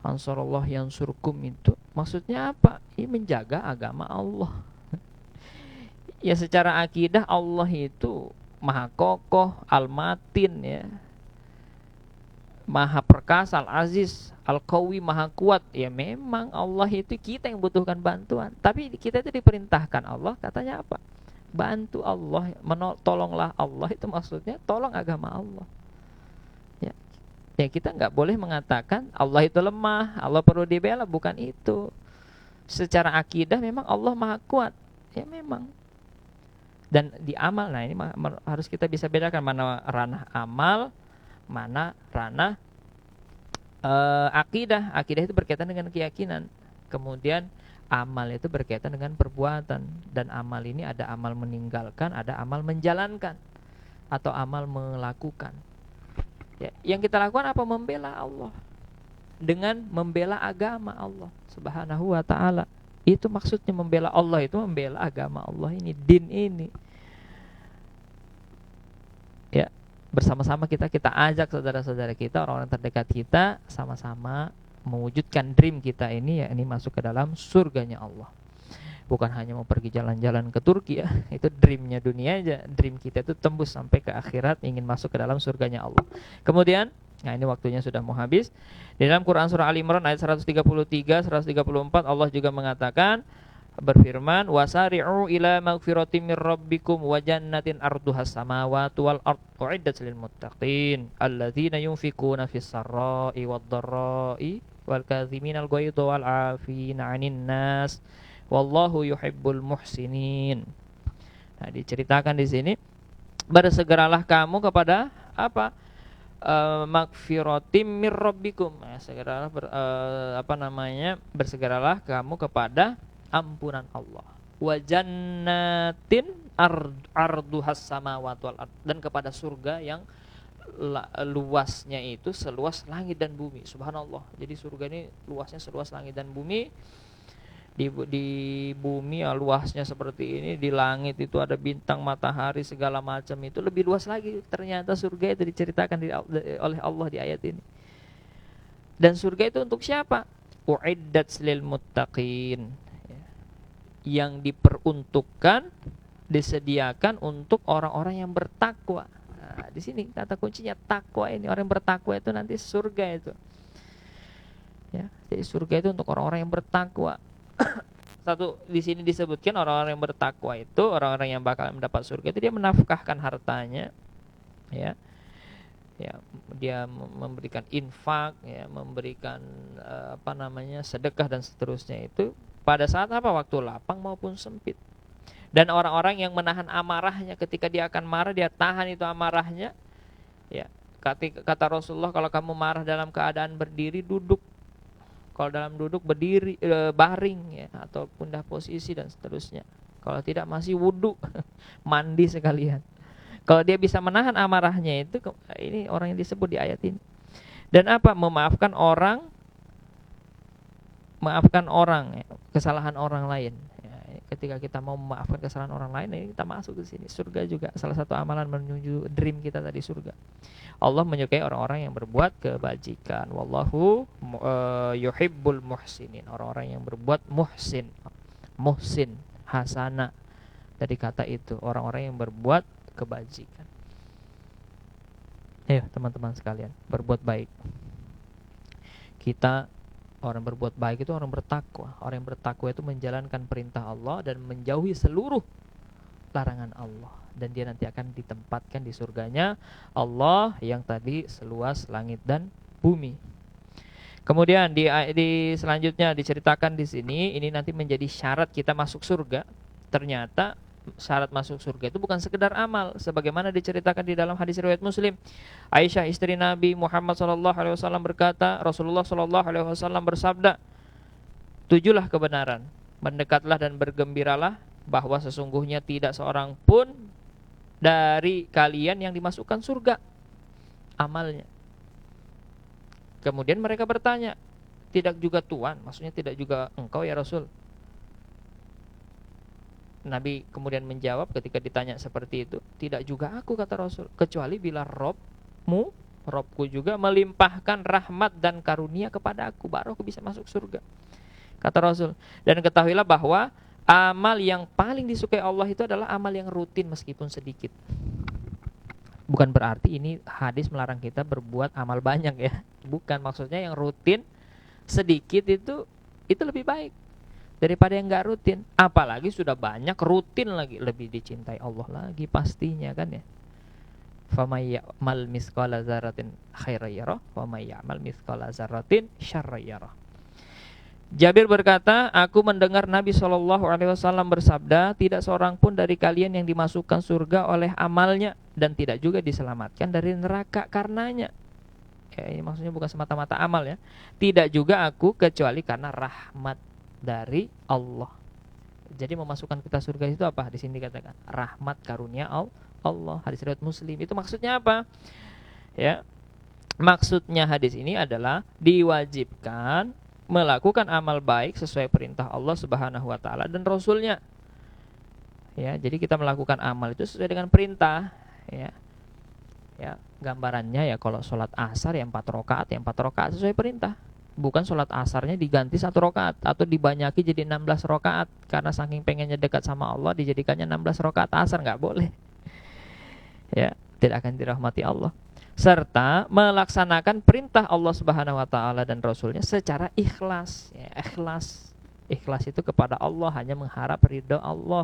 Ansarullah yansurkum itu maksudnya apa? Ini menjaga agama Allah. Ya secara akidah Allah itu maha kokoh, al-matin ya, maha perkasa, al-aziz, al-qawi, maha kuat. Ya memang Allah itu kita yang butuhkan bantuan. Tapi kita itu diperintahkan Allah, katanya apa? Bantu Allah, tolonglah Allah, itu maksudnya tolong agama Allah. Ya kita nggak boleh mengatakan Allah itu lemah, Allah perlu dibela, bukan itu. Secara akidah memang Allah maha kuat, ya memang. Dan di amal, nah ini harus kita bisa bedakan mana ranah amal, mana ranah akidah. Akidah itu berkaitan dengan keyakinan. Kemudian amal itu berkaitan dengan perbuatan. Dan amal ini ada amal meninggalkan, ada amal menjalankan, atau amal melakukan. Ya, yang kita lakukan apa? Membela Allah dengan membela agama Allah Subhanahu wa ta'ala. Itu maksudnya membela Allah, itu membela agama Allah ini, din ini. Ya, bersama-sama kita ajak saudara-saudara kita, orang-orang terdekat kita, sama-sama mewujudkan dream kita ini, ya ini masuk ke dalam surganya Allah. Bukan hanya mau pergi jalan-jalan ke Turki ya, itu dreamnya dunia aja. Dream kita itu tembus sampai ke akhirat, ingin masuk ke dalam surganya Allah. Kemudian, nah ini waktunya sudah mau habis. Di dalam Quran surah Al-Imran ayat 133, 134 Allah juga mengatakan, berfirman, wasari'u ila magfiratin mir rabbikum wa jannatin arduhas samawati wal ard uiddat lil muttaqin alladzina yunfikuna fis sarra'i wad dharra'i wal kadhiminal ghaidha wal 'afina 'anil nas wallahu yuhibbul muhsinin. Nah, diceritakan di sini, bersegeralah kamu kepada apa? Magfiratim mir rabbikum. Nah, segeralah bersegeralah kamu kepada ampunan Allah. Wa jannatin arduhas samawati wal ard, dan kepada surga yang luasnya itu seluas langit dan bumi. Subhanallah. Jadi surga ini luasnya seluas langit dan bumi. Di bumi ya luasnya seperti ini, di langit itu ada bintang, matahari, segala macam, itu lebih luas lagi. Ternyata surga itu diceritakan oleh Allah di ayat ini. Dan surga itu untuk siapa? Uiddat lil muttaqin, yang diperuntukkan, disediakan untuk orang-orang yang bertakwa. Nah, di sini kata kuncinya takwa ini. Orang yang bertakwa itu nanti surga itu. Ya, jadi surga itu untuk orang-orang yang bertakwa. Satu di sini disebutkan orang-orang yang bertakwa itu orang-orang yang bakal mendapat surga itu dia menafkahkan hartanya, ya, ya dia memberikan infak, ya, memberikan sedekah dan seterusnya itu pada saat apa? Waktu lapang maupun sempit. Dan orang-orang yang menahan amarahnya, ketika dia akan marah dia tahan itu amarahnya, ya. Kata Rasulullah, kalau kamu marah dalam keadaan berdiri, duduk. Kalau dalam duduk, berdiri, baring ya, atau pindah posisi dan seterusnya. Kalau tidak masih wudhu, mandi sekalian. Kalau dia bisa menahan amarahnya itu, ini orang yang disebut di ayat ini. Dan apa? Memaafkan orang ya, kesalahan orang lain. Ya, ketika kita mau memaafkan kesalahan orang lain, ini kita masuk ke sini. Surga juga salah satu amalan menuju dream kita tadi, surga. Allah menyukai orang-orang yang berbuat kebajikan. Wallahu yuhibbul muhsinin. Orang-orang yang berbuat muhsin, hasana. Dari kata itu, orang-orang yang berbuat kebajikan. Ayo teman-teman sekalian, berbuat baik. Kita Orang berbuat baik itu orang bertakwa. Orang yang bertakwa itu menjalankan perintah Allah dan menjauhi seluruh larangan Allah, dan dia nanti akan ditempatkan di surganya Allah yang tadi seluas langit dan bumi. Kemudian di selanjutnya diceritakan di sini, ini nanti menjadi syarat kita masuk surga. Ternyata syarat masuk surga itu bukan sekedar amal, sebagaimana diceritakan di dalam hadis riwayat Muslim. Aisyah istri Nabi Muhammad SAW berkata, Rasulullah SAW bersabda, "Tujulah kebenaran, mendekatlah dan bergembiralah bahwa sesungguhnya tidak seorang pun dari kalian yang dimasukkan surga amalnya." Kemudian mereka bertanya, "Tidak juga Tuhan?" Maksudnya tidak juga engkau ya Rasul? Nabi kemudian menjawab ketika ditanya seperti itu, "Tidak juga aku," kata Rasul, "kecuali bila Robku juga melimpahkan rahmat dan karunia kepada aku, baru aku bisa masuk surga," kata Rasul. Dan ketahuilah bahwa amal yang paling disukai Allah itu adalah amal yang rutin meskipun sedikit. Bukan berarti ini hadis melarang kita berbuat amal banyak ya. Bukan, maksudnya yang rutin sedikit itu lebih baik daripada yang enggak rutin. Apalagi sudah banyak rutin lagi, lebih dicintai Allah lagi pastinya kan ya. Famay ya'mal mithqala dzarratin khairan yarah wa may ya'mal mithqala dzarratin syarran yarah. Jabir berkata, "Aku mendengar Nabi SAW bersabda, tidak seorang pun dari kalian yang dimasukkan surga oleh amalnya dan tidak juga diselamatkan dari neraka karenanya." Ya, ini maksudnya bukan semata-mata amal ya. Tidak juga aku kecuali karena rahmat dari Allah. Jadi memasukkan kita surga itu apa? Di sini dikatakan rahmat karunia Allah. Hadis riwayat Muslim. Itu maksudnya apa? Ya. Maksudnya hadis ini adalah diwajibkan melakukan amal baik sesuai perintah Allah Subhanahu wa taala dan Rasulnya. Ya, jadi kita melakukan amal itu sesuai dengan perintah, ya. Ya, gambarannya ya kalau sholat asar ya 4 rakaat, ya 4 rakaat sesuai perintah. Bukan sholat asarnya diganti 1 rakaat atau dibanyaki jadi 16 rakaat karena saking pengennya dekat sama Allah dijadikannya 16 rakaat asar, nggak boleh. Ya, tidak akan dirahmati Allah. Serta melaksanakan perintah Allah Subhanahu wa taala dan Rasulnya secara ikhlas, ya, ikhlas itu kepada Allah, hanya mengharap ridho Allah,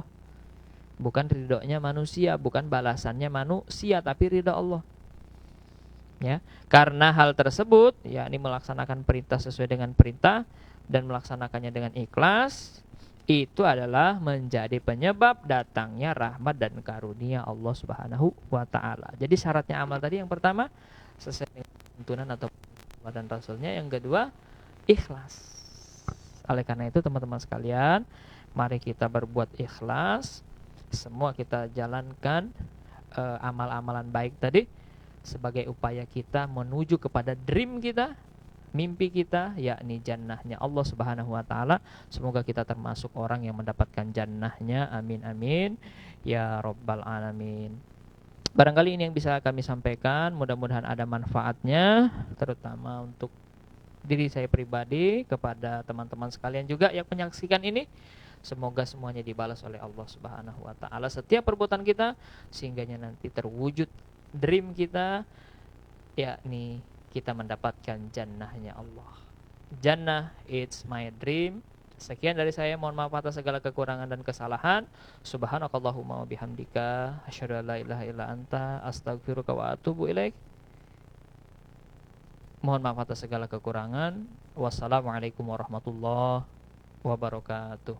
bukan ridhonya manusia, bukan balasannya manusia, tapi ridho Allah. Ya, karena hal tersebut, yakni melaksanakan perintah sesuai dengan perintah dan melaksanakannya dengan ikhlas, itu adalah menjadi penyebab datangnya rahmat dan karunia Allah Subhanahu wa taala. Jadi syaratnya amal tadi yang pertama sesuai dengan tuntunan atau Allah dan Rasulnya, yang kedua ikhlas. Oleh karena itu teman-teman sekalian, mari kita berbuat ikhlas. Semua kita jalankan amal-amalan baik tadi sebagai upaya kita menuju kepada dream kita, mimpi kita, yakni jannahnya Allah Subhanahu wa taala. Semoga kita termasuk orang yang mendapatkan jannahnya. Amin amin ya rabbal alamin. Barangkali ini yang bisa kami sampaikan, mudah-mudahan ada manfaatnya terutama untuk diri saya pribadi, kepada teman-teman sekalian juga yang menyaksikan ini. Semoga semuanya dibalas oleh Allah Subhanahu wa taala setiap perbuatan kita, sehingganya nanti terwujud dream kita, yakni kita mendapatkan jannahnya Allah. Jannah, it's my dream. Sekian dari saya, mohon maaf atas segala kekurangan dan kesalahan. Subhanakallahumma wa bihamdika asyhadu an la ilaha illa anta astaghfiruka wa atubu ilaik. Mohon maaf atas segala kekurangan. Wassalamualaikum warahmatullahi wabarakatuh.